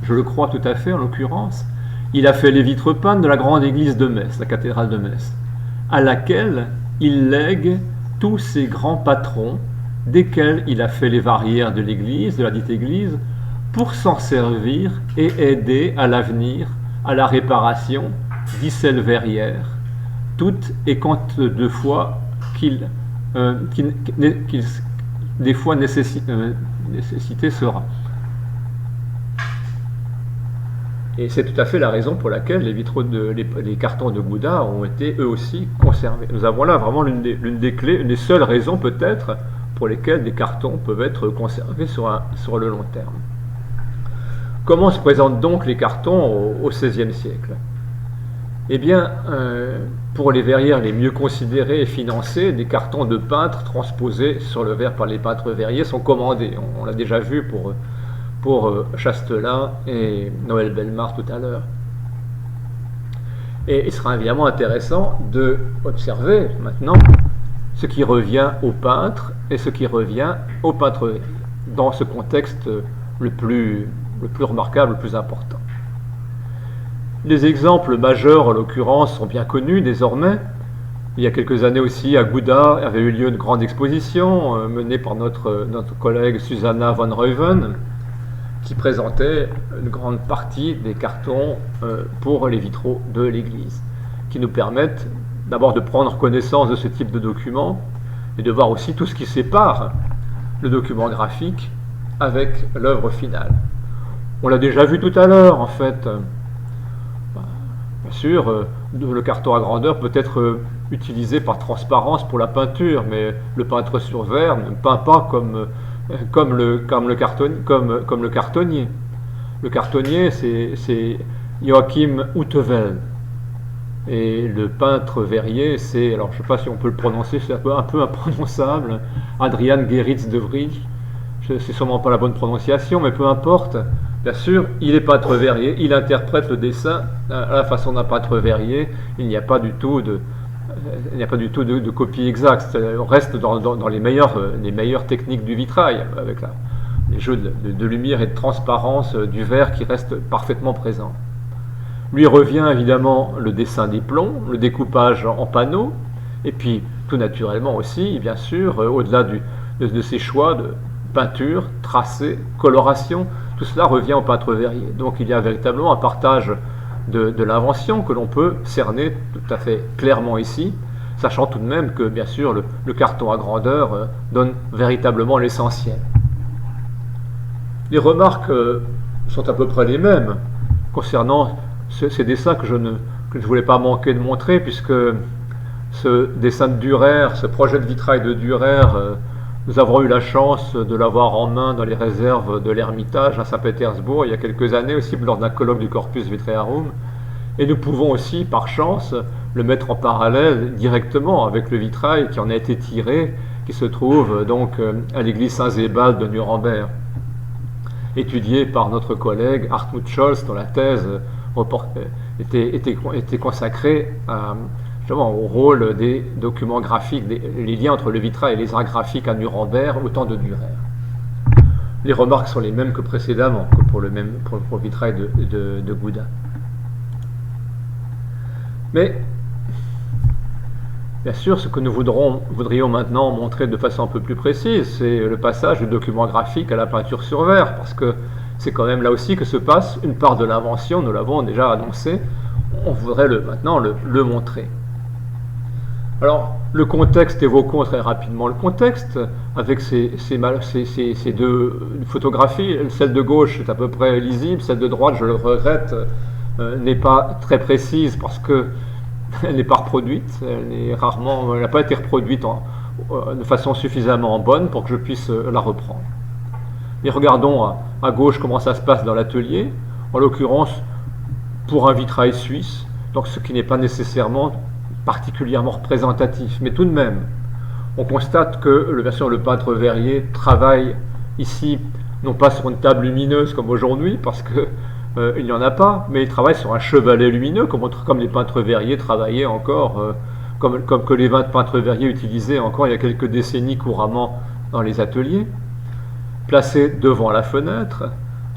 je le crois tout à fait en l'occurrence, il a fait les vitres peintes de la grande église de Metz, la cathédrale de Metz, à laquelle il lègue tous ses grands patrons, desquels il a fait les verrières de l'église, de la dite église, pour s'en servir et aider à l'avenir à la réparation d'icelles verrières, toutes et quantes de fois des fois nécessité sera. Et c'est tout à fait la raison pour laquelle les cartons de Gouda ont été eux aussi conservés. Nous avons là vraiment l'une des clés, une des seules raisons peut-être pour lesquelles des cartons peuvent être conservés sur le long terme. Comment se présentent donc les cartons au XVIe siècle? Eh bien, pour les verrières les mieux considérées et financées, des cartons de peintres transposés sur le verre par les peintres verriers sont commandés. On l'a déjà vu pour Chastelin et Noël Bellemare tout à l'heure. Et il sera évidemment intéressant d'observer maintenant ce qui revient au peintre et ce qui revient au peintre dans ce contexte le plus remarquable, le plus important. Les exemples majeurs, en l'occurrence, sont bien connus désormais. Il y a quelques années aussi, à Gouda, avait eu lieu une grande exposition menée par notre collègue Susanna von Reuven, qui présentait une grande partie des cartons pour les vitraux de l'église, qui nous permettent d'abord de prendre connaissance de ce type de document et de voir aussi tout ce qui sépare le document graphique avec l'œuvre finale. On l'a déjà vu tout à l'heure, en fait. Bien sûr, le carton à grandeur peut être utilisé par transparence pour la peinture, mais le peintre sur verre ne peint pas comme le cartonnier. Le cartonnier, c'est Joachim Houtevel. Et le peintre verrier, c'est, alors je ne sais pas si on peut le prononcer, c'est un peu imprononçable, Adrian Geritz de Vries. C'est sûrement pas la bonne prononciation, mais peu importe. Bien sûr, il est peintre verrier, il interprète le dessin à la façon d'un peintre verrier. Il n'y a pas du tout de copie exacte. On reste dans les meilleures techniques du vitrail, avec les jeux de lumière et de transparence du verre qui restent parfaitement présents. Lui revient évidemment le dessin des plombs, le découpage en panneaux, et puis tout naturellement aussi, bien sûr, au-delà de ces choix de peinture, tracé, coloration, tout cela revient au peintre verrier. Donc il y a véritablement un partage de l'invention que l'on peut cerner tout à fait clairement ici, sachant tout de même que, bien sûr, le carton à grandeur donne véritablement l'essentiel. Les remarques sont à peu près les mêmes concernant ces dessins que je ne voulais pas manquer de montrer, puisque ce dessin de Dürer, ce projet de vitrail de Dürer, nous avons eu la chance de l'avoir en main dans les réserves de l'Ermitage à Saint-Pétersbourg il y a quelques années, aussi lors d'un colloque du Corpus Vitrearum. Et nous pouvons aussi, par chance, le mettre en parallèle directement avec le vitrail qui en a été tiré, qui se trouve donc à l'église Saint-Zébald de Nuremberg, étudié par notre collègue Hartmut Scholz, dont la thèse était consacrée justement au rôle des documents graphiques, les liens entre le vitrail et les arts graphiques à Nuremberg au temps de Dürer. Les remarques sont les mêmes que précédemment, que pour le vitrail de Gouda. Mais, bien sûr, ce que nous voudrions maintenant montrer de façon un peu plus précise, c'est le passage du document graphique à la peinture sur verre, parce que c'est quand même là aussi que se passe une part de l'invention, nous l'avons déjà annoncé, on voudrait maintenant le montrer. Alors, le contexte, évoquons très rapidement le contexte, avec ces deux photographies. Celle de gauche est à peu près lisible, celle de droite, je le regrette, n'est pas très précise parce qu'elle n'est pas reproduite, elle n'a pas été reproduite de façon suffisamment bonne pour que je puisse la reprendre. Mais regardons à gauche comment ça se passe dans l'atelier, en l'occurrence pour un vitrail suisse, donc ce qui n'est pas nécessairement particulièrement représentatif, mais tout de même, on constate que le peintre verrier travaille ici, non pas sur une table lumineuse comme aujourd'hui, parce que il n'y en a pas, mais il travaille sur un chevalet lumineux, comme les peintres verriers travaillaient encore, comme que les peintres verriers utilisaient encore il y a quelques décennies couramment dans les ateliers, placé devant la fenêtre.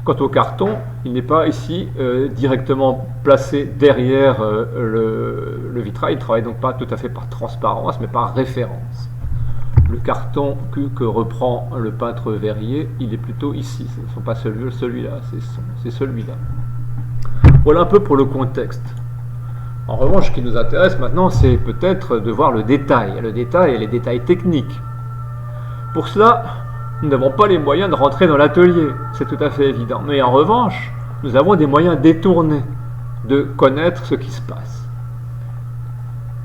Quant au carton, il n'est pas ici directement placé derrière le vitrail, il ne travaille donc pas tout à fait par transparence, mais par référence. Le carton que reprend le peintre verrier, il est plutôt ici, ce ne sont pas celui-là, c'est celui-là. Voilà un peu pour le contexte. En revanche, ce qui nous intéresse maintenant, c'est peut-être de voir le détail et les détails techniques. Pour cela, nous n'avons pas les moyens de rentrer dans l'atelier, c'est tout à fait évident. Mais en revanche, nous avons des moyens détournés de connaître ce qui se passe.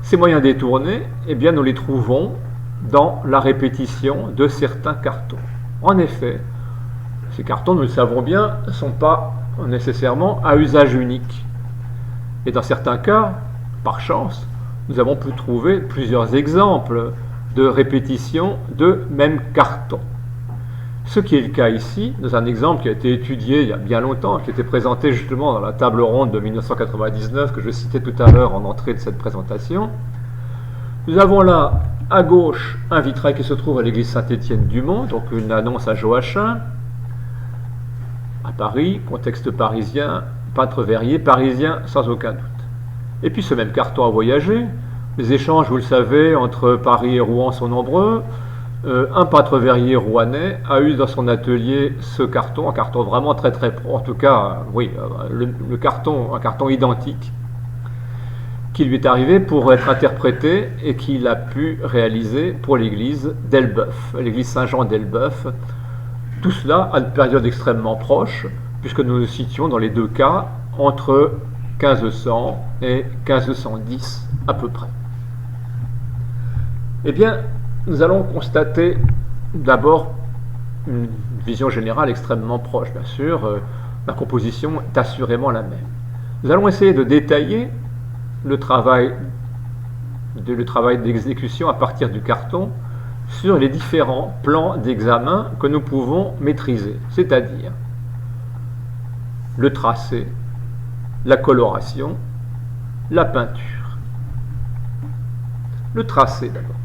Ces moyens détournés, eh bien, nous les trouvons dans la répétition de certains cartons. En effet, ces cartons, nous le savons bien, ne sont pas nécessairement à usage unique. Et dans certains cas, par chance, nous avons pu trouver plusieurs exemples de répétition de même carton. Ce qui est le cas ici, dans un exemple qui a été étudié il y a bien longtemps, qui était présenté justement dans la table ronde de 1999 que je citais tout à l'heure en entrée de cette présentation. Nous avons là, à gauche, un vitrail qui se trouve à l'église Saint-Étienne-du-Mont, donc une annonce à Joachim, à Paris, contexte parisien, peintre verrier, parisien sans aucun doute. Et puis ce même carton a voyagé. Les échanges, vous le savez, entre Paris et Rouen sont nombreux. Un peintre verrier rouennais a eu dans son atelier ce carton, un carton vraiment très très pro, en tout cas, oui, le carton, un carton identique, qui lui est arrivé pour être interprété et qu'il a pu réaliser pour l'église d'Elbeuf, l'église Saint-Jean d'Elbeuf. Tout cela à une période extrêmement proche, puisque nous nous situons dans les deux cas entre 1500 et 1510 à peu près. Eh bien, nous allons constater d'abord une vision générale extrêmement proche, bien sûr. La composition est assurément la même. Nous allons essayer de détailler le travail d'exécution à partir du carton sur les différents plans d'examen que nous pouvons maîtriser, c'est-à-dire le tracé, la coloration, la peinture. Le tracé d'abord.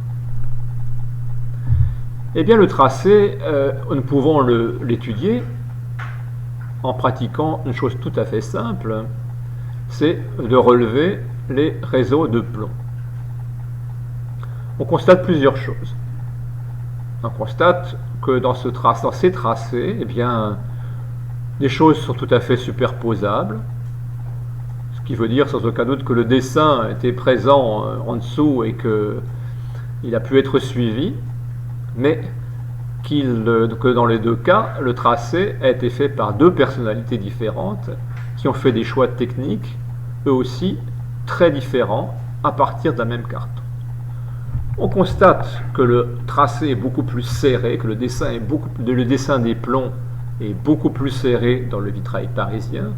Eh bien, le tracé, nous pouvons l'étudier en pratiquant une chose tout à fait simple, c'est de relever les réseaux de plomb. On constate plusieurs choses. On constate que dans ces tracés, eh bien, les choses sont tout à fait superposables, ce qui veut dire sans aucun doute que le dessin était présent en dessous et qu'il a pu être suivi, mais que dans les deux cas, le tracé a été fait par deux personnalités différentes qui ont fait des choix techniques, eux aussi très différents, à partir d'un même carton. On constate que le tracé est beaucoup plus serré, que le dessin des plombs est beaucoup plus serré dans le vitrail parisien,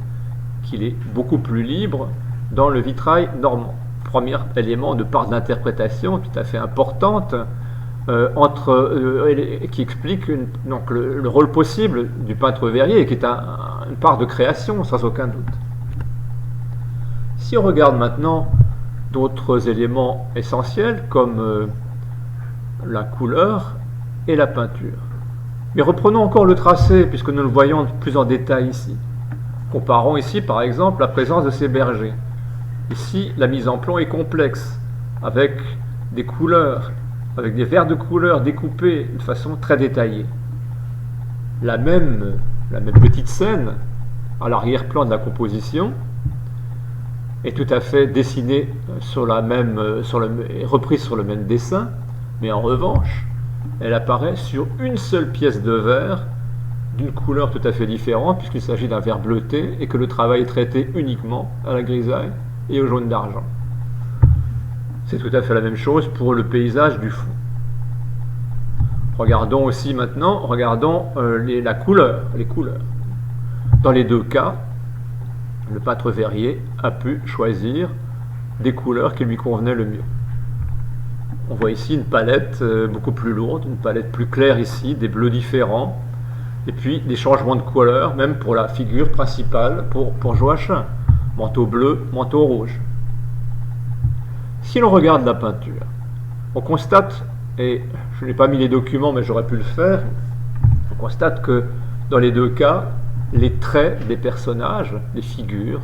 qu'il est beaucoup plus libre dans le vitrail normand. Premier élément de part d'interprétation tout à fait importante, qui explique donc le rôle possible du peintre verrier, qui est une part de création, sans aucun doute. Si on regarde maintenant d'autres éléments essentiels, comme la couleur et la peinture. Mais reprenons encore le tracé, puisque nous le voyons plus en détail ici. Comparons ici, par exemple, la présence de ces bergers. Ici, la mise en plomb est complexe, avec des couleurs, avec des verres de couleurs découpés de façon très détaillée. La même petite scène, à l'arrière-plan de la composition, est tout à fait dessinée reprise sur le même dessin, mais en revanche, elle apparaît sur une seule pièce de verre d'une couleur tout à fait différente, puisqu'il s'agit d'un verre bleuté et que le travail est traité uniquement à la grisaille et au jaune d'argent. C'est tout à fait la même chose pour le paysage du fond. Regardons aussi maintenant, les couleurs. Dans les deux cas, le peintre verrier a pu choisir des couleurs qui lui convenaient le mieux. On voit ici une palette beaucoup plus lourde, une palette plus claire ici, des bleus différents, et puis des changements de couleur, même pour la figure principale, pour Joachim. Manteau bleu, manteau rouge. Si l'on regarde la peinture, on constate, et je n'ai pas mis les documents mais j'aurais pu le faire, on constate que dans les deux cas, les traits des personnages, les figures,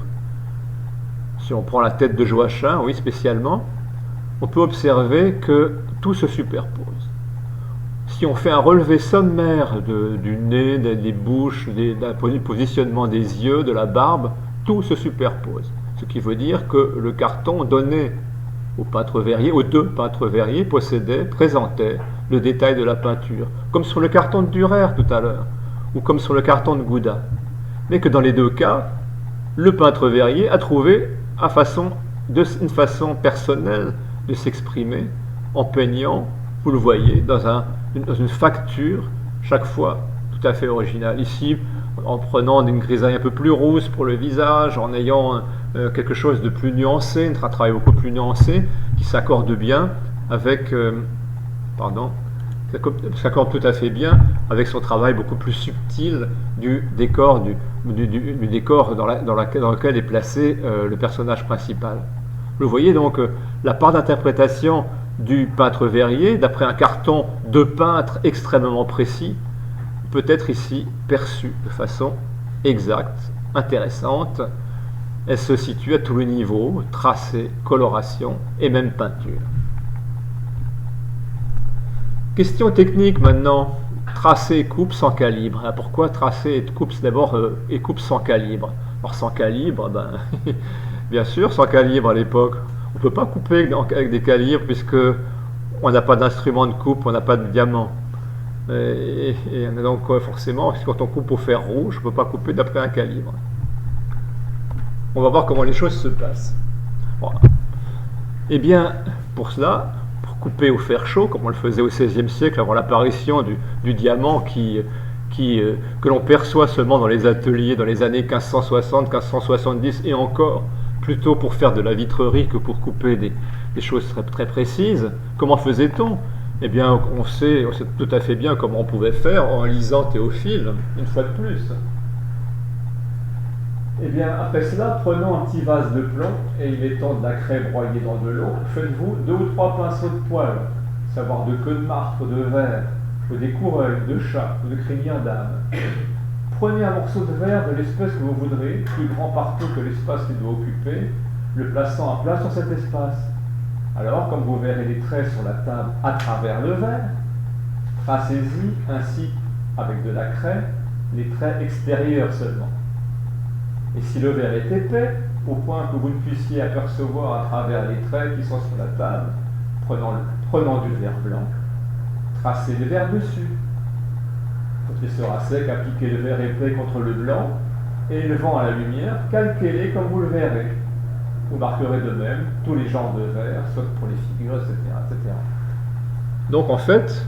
si on prend la tête de Joachim, oui spécialement, on peut observer que tout se superpose. Si on fait un relevé sommaire du nez, des bouches, du positionnement des yeux, de la barbe, tout se superpose. Ce qui veut dire que le carton donné aux deux peintres verriers présentait le détail de la peinture, comme sur le carton de Dürer tout à l'heure, ou comme sur le carton de Gouda. Mais que dans les deux cas, le peintre verrier a trouvé une façon personnelle de s'exprimer en peignant, vous le voyez, dans une facture, chaque fois tout à fait originale. Ici, en prenant une grisaille un peu plus rousse pour le visage, en ayant quelque chose de plus nuancé, un travail beaucoup plus nuancé, qui s'accorde bien avec, s'accorde tout à fait bien avec son travail beaucoup plus subtil du décor, du décor dans lequel est placé le personnage principal. Vous voyez donc, la part d'interprétation du peintre verrier, d'après un carton de peintre extrêmement précis, peut être ici perçue de façon exacte, intéressante. Elle se situe à tous les niveaux, tracé, coloration et même peinture. Question technique maintenant, tracé et coupe sans calibre. Alors pourquoi tracé et coupe d'abord et coupe sans calibre? Alors sans calibre, ben, bien sûr, sans calibre à l'époque, on ne peut pas couper avec des calibres puisque on n'a pas d'instrument de coupe, on n'a pas de diamant. Et donc forcément, quand on coupe au fer rouge, on ne peut pas couper d'après un calibre. On va voir comment les choses se passent. Voilà. Eh bien, pour cela, pour couper au fer chaud, comme on le faisait au XVIe siècle, avant l'apparition du diamant que l'on perçoit seulement dans les ateliers dans les années 1560, 1570 et encore, plutôt pour faire de la vitrerie que pour couper des choses très, très précises. Comment faisait-on? Eh bien, on sait tout à fait bien comment on pouvait faire en lisant Théophile, une fois de plus. Eh bien, après cela, prenons un petit vase de plomb et y mettons de la craie broyée dans de l'eau. Faites-vous 2 ou 3 pinceaux de poils, savoir de queue de martre, de verre, ou des coureilles, de chat, ou de crinière d'âne. Prenez un morceau de verre de l'espèce que vous voudrez, plus grand partout que l'espace qu'il doit occuper, le plaçant à plat sur cet espace. Alors, comme vous verrez les traits sur la table à travers le verre, tracez-y ainsi, avec de la craie, les traits extérieurs seulement. Et si le verre est épais, au point que vous ne puissiez apercevoir à travers les traits qui sont sur la table, prenant du verre blanc, tracez le verre dessus. Quand il sera sec, appliquez le verre épais contre le blanc, et élevant à la lumière, calquez-les comme vous le verrez. Vous marquerez de même tous les genres de verres, soit pour les figures, etc., etc. Donc en fait,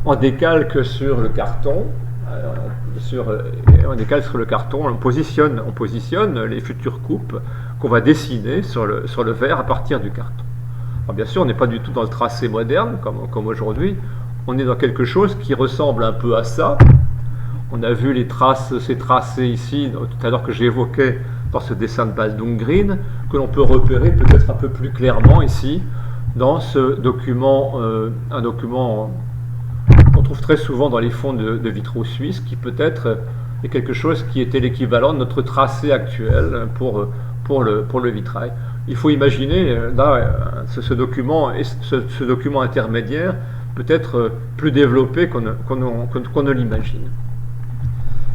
on décalque sur le carton, on positionne les futures coupes qu'on va dessiner sur le verre à partir du carton. Alors bien sûr, on n'est pas du tout dans le tracé moderne comme aujourd'hui, on est dans quelque chose qui ressemble un peu à ça. On a vu ces tracés ici, tout à l'heure que j'évoquais dans ce dessin de Baldung Green, que l'on peut repérer peut-être un peu plus clairement ici, dans ce document, un document qu'on trouve très souvent dans les fonds de vitraux suisses, qui peut-être est quelque chose qui était l'équivalent de notre tracé actuel pour le vitrail. Il faut imaginer, là, ce document intermédiaire peut être plus développé qu'on ne l'imagine.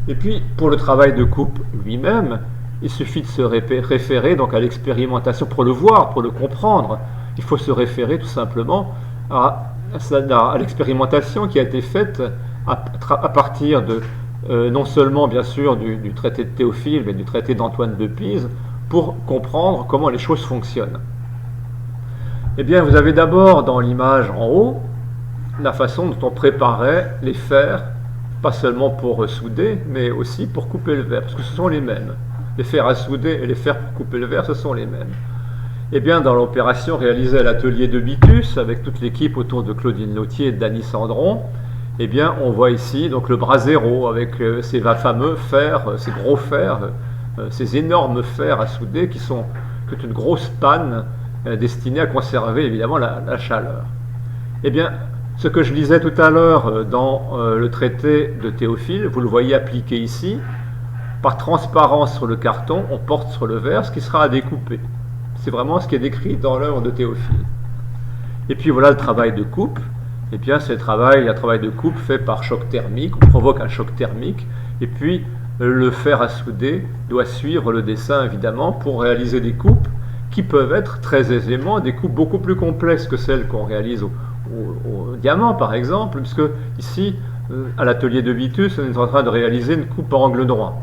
Et puis, pour le travail de coupe lui-même, il suffit de se référer donc à l'expérimentation pour le voir, pour le comprendre. Il faut se référer tout simplement à l'expérimentation qui a été faite à partir de, non seulement bien sûr du traité de Théophile, mais du traité d'Antoine de Pise, pour comprendre comment les choses fonctionnent. Eh bien, vous avez d'abord dans l'image en haut la façon dont on préparait les fers, pas seulement pour souder, mais aussi pour couper le verre, parce que ce sont les mêmes. Les fers à souder et les fers pour couper le verre, ce sont les mêmes. Eh bien, dans l'opération réalisée à l'atelier de Bitus, avec toute l'équipe autour de Claudine Lautier et de Dany Sandron, eh bien, on voit ici donc le brasero avec ces fameux fers, ces gros fers, ces énormes fers à souder qui sont une grosse panne destinée à conserver évidemment la chaleur. Eh bien, ce que je lisais tout à l'heure dans le traité de Théophile, vous le voyez appliqué ici, par transparence sur le carton, on porte sur le verre ce qui sera à découper. C'est vraiment ce qui est décrit dans l'œuvre de Théophile. Et puis voilà le travail de coupe. Eh bien, c'est un travail de coupe fait par choc thermique. On provoque un choc thermique. Et puis, le fer à souder doit suivre le dessin, évidemment, pour réaliser des coupes qui peuvent être très aisément des coupes beaucoup plus complexes que celles qu'on réalise au diamant, par exemple, puisque ici, à l'atelier de Bitus, on est en train de réaliser une coupe en angle droit.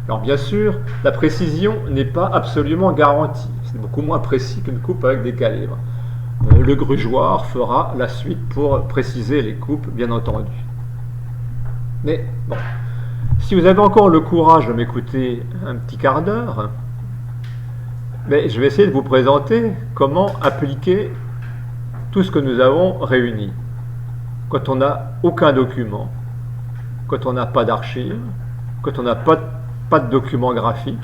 Alors bien sûr, la précision n'est pas absolument garantie. C'est beaucoup moins précis qu'une coupe avec des calibres. Le grugeoir fera la suite pour préciser les coupes, bien entendu. Mais bon, si vous avez encore le courage de m'écouter un petit quart d'heure, je vais essayer de vous présenter comment appliquer tout ce que nous avons réuni. Quand on n'a aucun document, quand on n'a pas d'archives, quand on n'a pas de documents graphiques,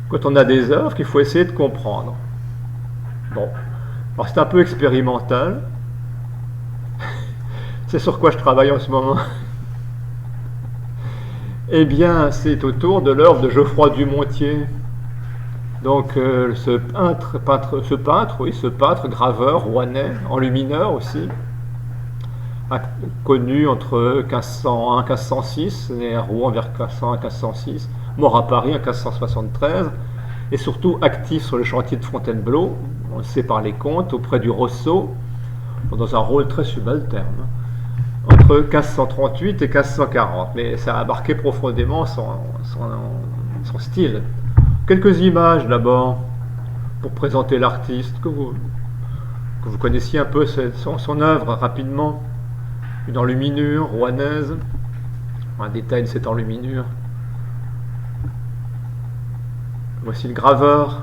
quand on a des œuvres qu'il faut essayer de comprendre. Bon, Alors c'est un peu expérimental, c'est sur quoi je travaille en ce moment. Eh bien, c'est autour de l'œuvre de Geoffroy Dumontier. Donc, ce peintre, graveur, rouennais, enlumineur aussi, connu entre 1501 et 1506, né à Rouen vers 1501 et 1506, mort à Paris en 1573, et surtout actif sur le chantier de Fontainebleau, on le sait par les contes, auprès du Rousseau, dans un rôle très subalterne, entre 1538 et 1540, mais ça a marqué profondément son style. Quelques images d'abord, pour présenter l'artiste, que vous connaissiez un peu son œuvre rapidement. Une enluminure rouennaise, un détail de cette enluminure. Voici le graveur.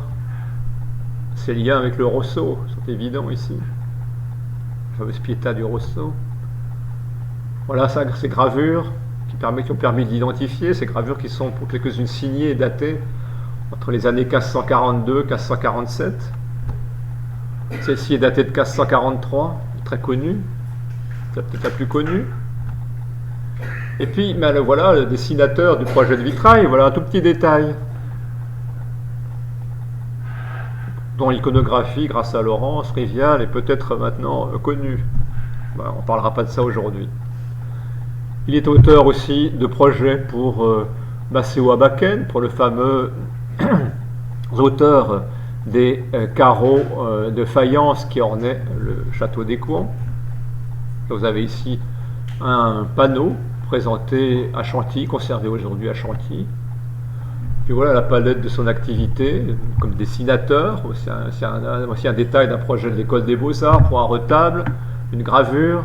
Ses liens avec le Rousseau sont évidents ici. La fameuse Pietà du Rousseau. Voilà ces gravures qui ont permis d'identifier, ces gravures qui sont pour quelques-unes signées et datées entre les années 1542 et 1547. Celle-ci est datée de 1543, très connue. C'est peut-être la plus connue. Et puis, voilà le dessinateur du projet de vitrail. Voilà un tout petit détail dont l'iconographie, grâce à Laurence Rivial, est peut-être maintenant connue. On ne parlera pas de ça aujourd'hui. Il est auteur aussi de projets pour Maceo Abaken, pour le fameux auteur des carreaux de faïence qui ornaient le château d'Écouen. Vous avez ici un panneau présenté à Chantilly, conservé aujourd'hui à Chantilly. Puis voilà la palette de son activité comme dessinateur. Aussi un détail d'un projet de l'école des Beaux-Arts pour un retable, une gravure.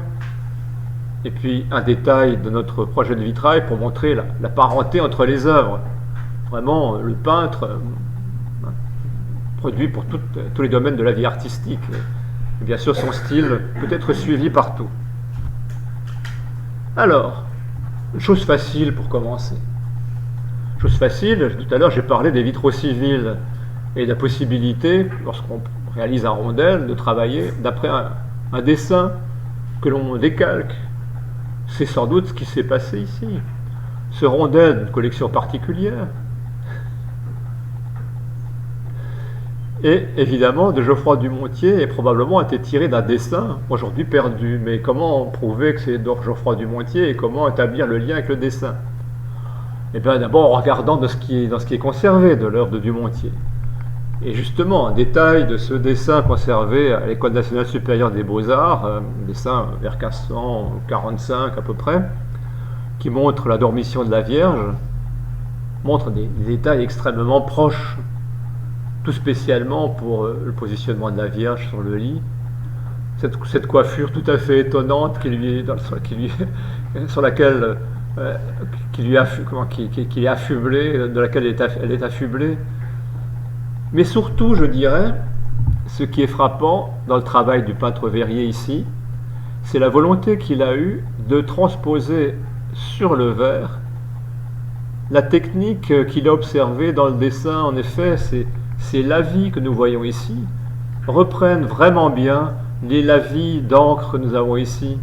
Et puis un détail de notre projet de vitrail pour montrer la parenté entre les œuvres. Vraiment, le peintre produit pour tous les domaines de la vie artistique. Et bien sûr, son style peut être suivi partout. Alors, une chose facile pour commencer. Chose facile, tout à l'heure j'ai parlé des vitraux civils et de la possibilité, lorsqu'on réalise un rondel, de travailler d'après un dessin que l'on décalque. C'est sans doute ce qui s'est passé ici. Ce rondel d'une collection particulière. Et évidemment, de Geoffroy Dumontier et probablement a été tiré d'un dessin aujourd'hui perdu. Mais comment prouver que c'est donc Geoffroy Dumontier et comment établir le lien avec le dessin? Eh bien d'abord en regardant dans ce qui est conservé de l'œuvre de Dumontier. Et justement, un détail de ce dessin conservé à l'École nationale supérieure des Beaux-Arts, un dessin vers 1545 à peu près, qui montre la dormition de la Vierge, montre des détails extrêmement proches, tout spécialement pour le positionnement de la Vierge sur le lit, cette coiffure tout à fait étonnante qui est affublée, de laquelle elle est affublée. Mais surtout, je dirais, ce qui est frappant dans le travail du peintre Verrier ici, c'est la volonté qu'il a eue de transposer sur le verre la technique qu'il a observée dans le dessin. En effet, ces lavis que nous voyons ici reprennent vraiment bien les lavis d'encre que nous avons ici.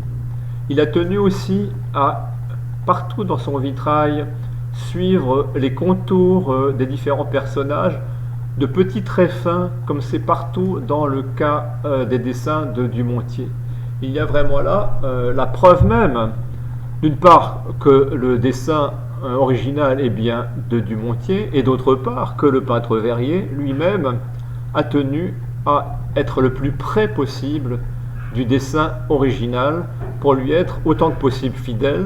Il a tenu aussi à, partout dans son vitrail, suivre les contours des différents personnages de petits traits fins, comme c'est partout dans le cas des dessins de Dumontier. Il y a vraiment là la preuve même, d'une part, que le dessin original est bien de Dumontier, et d'autre part, que le peintre Verrier lui-même a tenu à être le plus près possible du dessin original pour lui être autant que possible fidèle,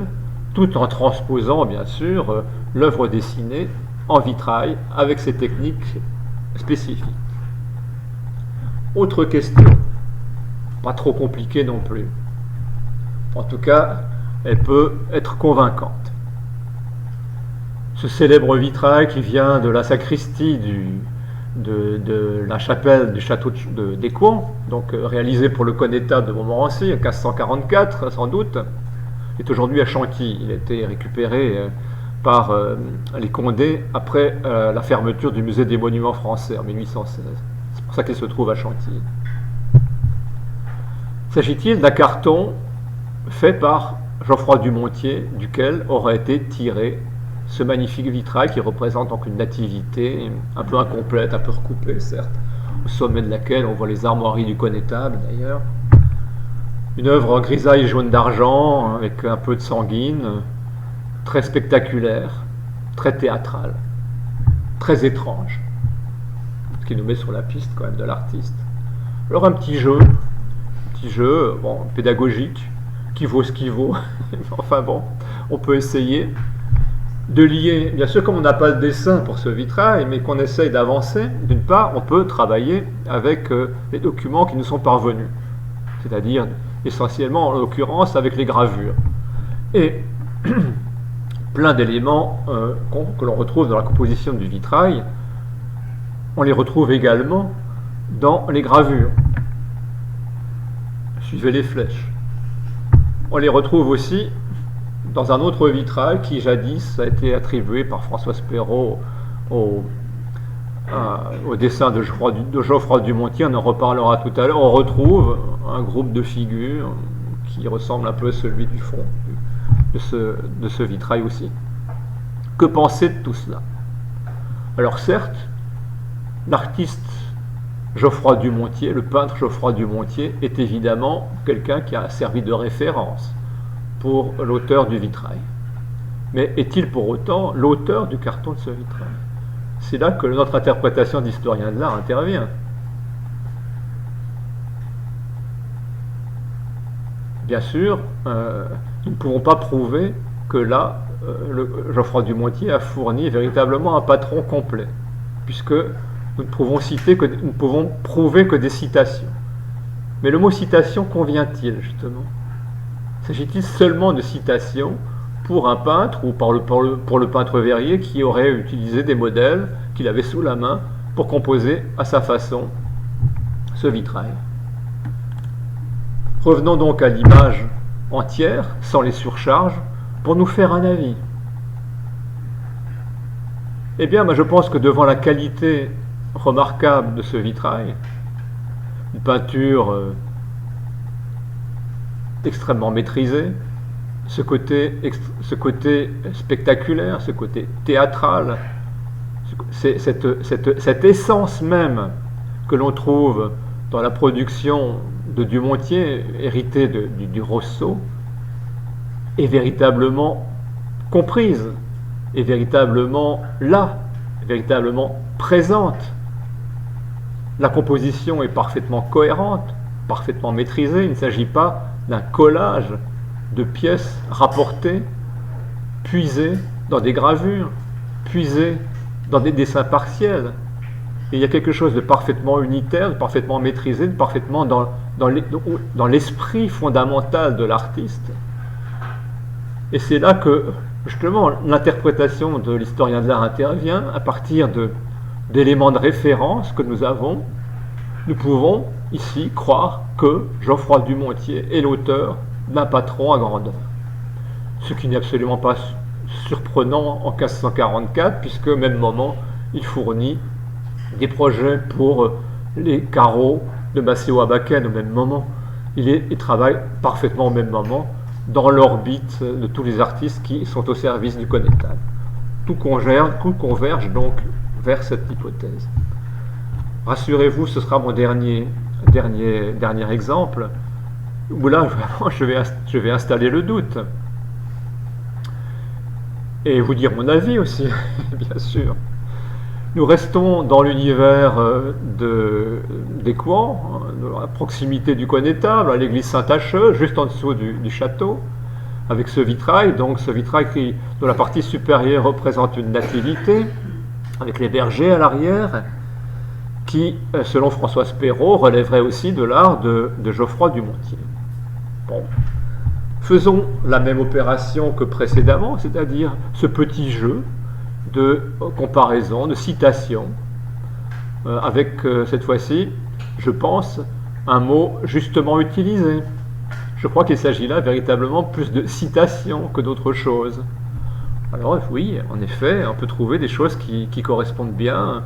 tout en transposant, bien sûr, l'œuvre dessinée en vitrail avec ses techniques spécifiques. Autre question, pas trop compliquée non plus. En tout cas, elle peut être convaincante. Ce célèbre vitrail qui vient de la sacristie de la chapelle du château d'Écouen, donc réalisé pour le connétable de Montmorency en 1544 sans doute, est aujourd'hui à Chantilly. Il a été récupéré par les Condés après la fermeture du musée des monuments français en 1816. C'est pour ça qu'il se trouve à Chantilly. S'agit-il d'un carton fait par Geoffroy Dumontier, duquel aurait été tiré ce magnifique vitrail qui représente donc une nativité un peu incomplète, un peu recoupée certes, au sommet de laquelle on voit les armoiries du connétable d'ailleurs. Une œuvre en grisaille jaune d'argent avec un peu de sanguine, très spectaculaire, très théâtrale, très étrange, ce qui nous met sur la piste quand même de l'artiste. Alors un petit jeu bon, pédagogique, qui vaut ce qui vaut, enfin bon, on peut essayer de lier, bien sûr comme on n'a pas de dessin pour ce vitrail, mais qu'on essaye d'avancer, d'une part on peut travailler avec les documents qui nous sont parvenus, c'est-à-dire essentiellement en l'occurrence avec les gravures, et plein d'éléments que l'on retrouve dans la composition du vitrail, on les retrouve également dans les gravures. Suivez les flèches. On les retrouve aussi dans un autre vitrail qui jadis a été attribué par François Perrault au dessin de Geoffroy Dumontier, on en reparlera tout à l'heure. On retrouve un groupe de figures qui ressemble un peu à celui du fond de ce vitrail aussi. Que penser de tout cela? Alors certes, l'artiste Geoffroy Dumontier, le peintre Geoffroy Dumontier, est évidemment quelqu'un qui a servi de référence pour l'auteur du vitrail. Mais est-il pour autant l'auteur du carton de ce vitrail? C'est là que notre interprétation d'historien de l'art intervient. Bien sûr, nous ne pouvons pas prouver que là, Geoffroy Dumontier a fourni véritablement un patron complet, puisque nous ne pouvons prouver que des citations. Mais le mot citation convient-il justement? S'agit-il seulement de citations pour un peintre ou pour le peintre verrier qui aurait utilisé des modèles qu'il avait sous la main pour composer à sa façon ce vitrail? Revenons donc à l'image entière, sans les surcharges, pour nous faire un avis. Eh bien, moi, je pense que devant la qualité remarquable de ce vitrail, une peinture extrêmement maîtrisée, ce côté spectaculaire, ce côté théâtral, cette essence même que l'on trouve dans la production de Dumontier, héritée du Rosso, est véritablement comprise, est véritablement là, véritablement présente. La composition est parfaitement cohérente, parfaitement maîtrisée. Il ne s'agit pas d'un collage de pièces rapportées, puisées dans des gravures, puisées dans des dessins partiels. Et il y a quelque chose de parfaitement unitaire, de parfaitement maîtrisé, de parfaitement dans l'esprit fondamental de l'artiste. Et c'est là que, justement, l'interprétation de l'historien de l'art intervient à partir d'éléments de référence que nous avons. Nous pouvons ici croire que Geoffroy Dumontier est l'auteur d'un patron à grandeur. Ce qui n'est absolument pas surprenant en 1544, puisque au même moment, il fournit des projets pour les carreaux de Maceo Abaken au même moment. Il travaille parfaitement au même moment dans l'orbite de tous les artistes qui sont au service du connétable. Tout converge donc vers cette hypothèse. Rassurez-vous, ce sera mon dernier exemple, où là, vraiment, je vais installer le doute. Et vous dire mon avis aussi, bien sûr. Nous restons dans l'univers d'Écouen, à proximité du connétable, à l'église Saint-Acheux, juste en dessous du château, avec ce vitrail, donc ce vitrail dont la partie supérieure représente une nativité, avec les bergers à l'arrière, qui, selon François Perrault, relèverait aussi de l'art de Geoffroy Dumontier. Bon. Faisons la même opération que précédemment, c'est-à-dire ce petit jeu de comparaison, de citation, avec cette fois-ci, je pense, un mot justement utilisé. Je crois qu'il s'agit là véritablement plus de citation que d'autre chose. Alors oui, en effet, on peut trouver des choses qui correspondent bien.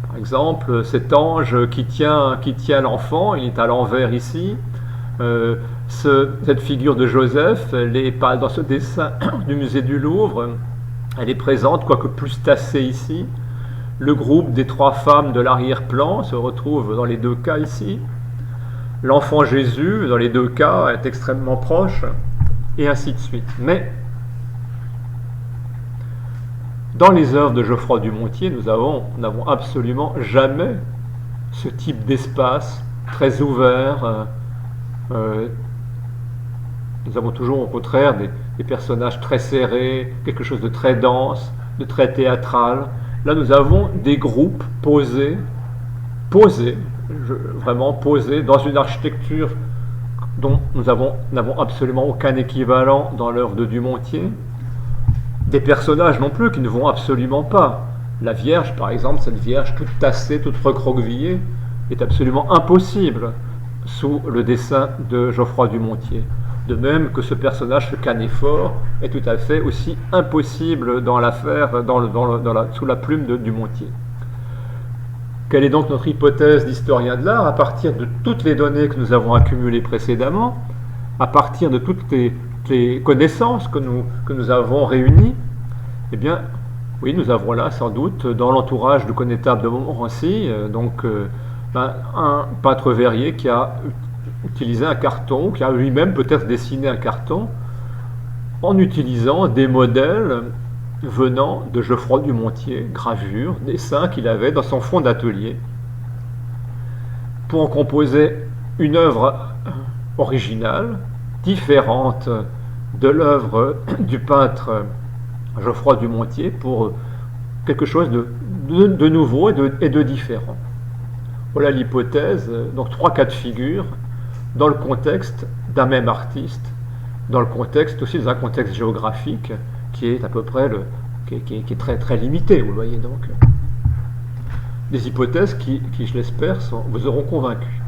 Par exemple, cet ange qui tient l'enfant, il est à l'envers ici. Cette figure de Joseph, elle est pas dans ce dessin du musée du Louvre, elle est présente, quoique plus tassée ici. Le groupe des 3 femmes de l'arrière-plan se retrouve dans les 2 cas ici. L'enfant Jésus, dans les 2 cas, est extrêmement proche, et ainsi de suite. Mais dans les œuvres de Geoffroy Dumontier, nous n'avons absolument jamais ce type d'espace très ouvert. Nous avons toujours au contraire des personnages très serrés, quelque chose de très dense, de très théâtral. Là, nous avons des groupes posés, vraiment posés dans une architecture dont nous n'avons absolument aucun équivalent dans l'œuvre de Dumontier. Des personnages non plus qui ne vont absolument pas. La Vierge, par exemple, cette Vierge toute tassée, toute recroquevillée, est absolument impossible sous le dessin de Geoffroy Dumontier. De même que ce personnage, ce Canéphore, est tout à fait aussi impossible dans l'affaire, sous la plume de Dumontier. Quelle est donc notre hypothèse d'historien de l'art? À partir de toutes les données que nous avons accumulées précédemment, à partir de toutes les connaissances que nous avons réunies, eh bien, oui, nous avons là sans doute dans l'entourage du connétable de Montmorency, un peintre verrier qui a utilisé un carton, qui a lui-même peut-être dessiné un carton, en utilisant des modèles venant de Geoffroy Dumontier, gravures, dessins qu'il avait dans son fond d'atelier, pour en composer une œuvre originale, différente de l'œuvre du peintre Geoffroy Dumontier, pour quelque chose de nouveau et de différent. Voilà l'hypothèse, donc 3 cas de figure dans le contexte d'un même artiste, dans le contexte aussi d'un contexte géographique qui est à peu près qui est très très limité, vous voyez donc. Des hypothèses qui je l'espère, vous auront convaincu.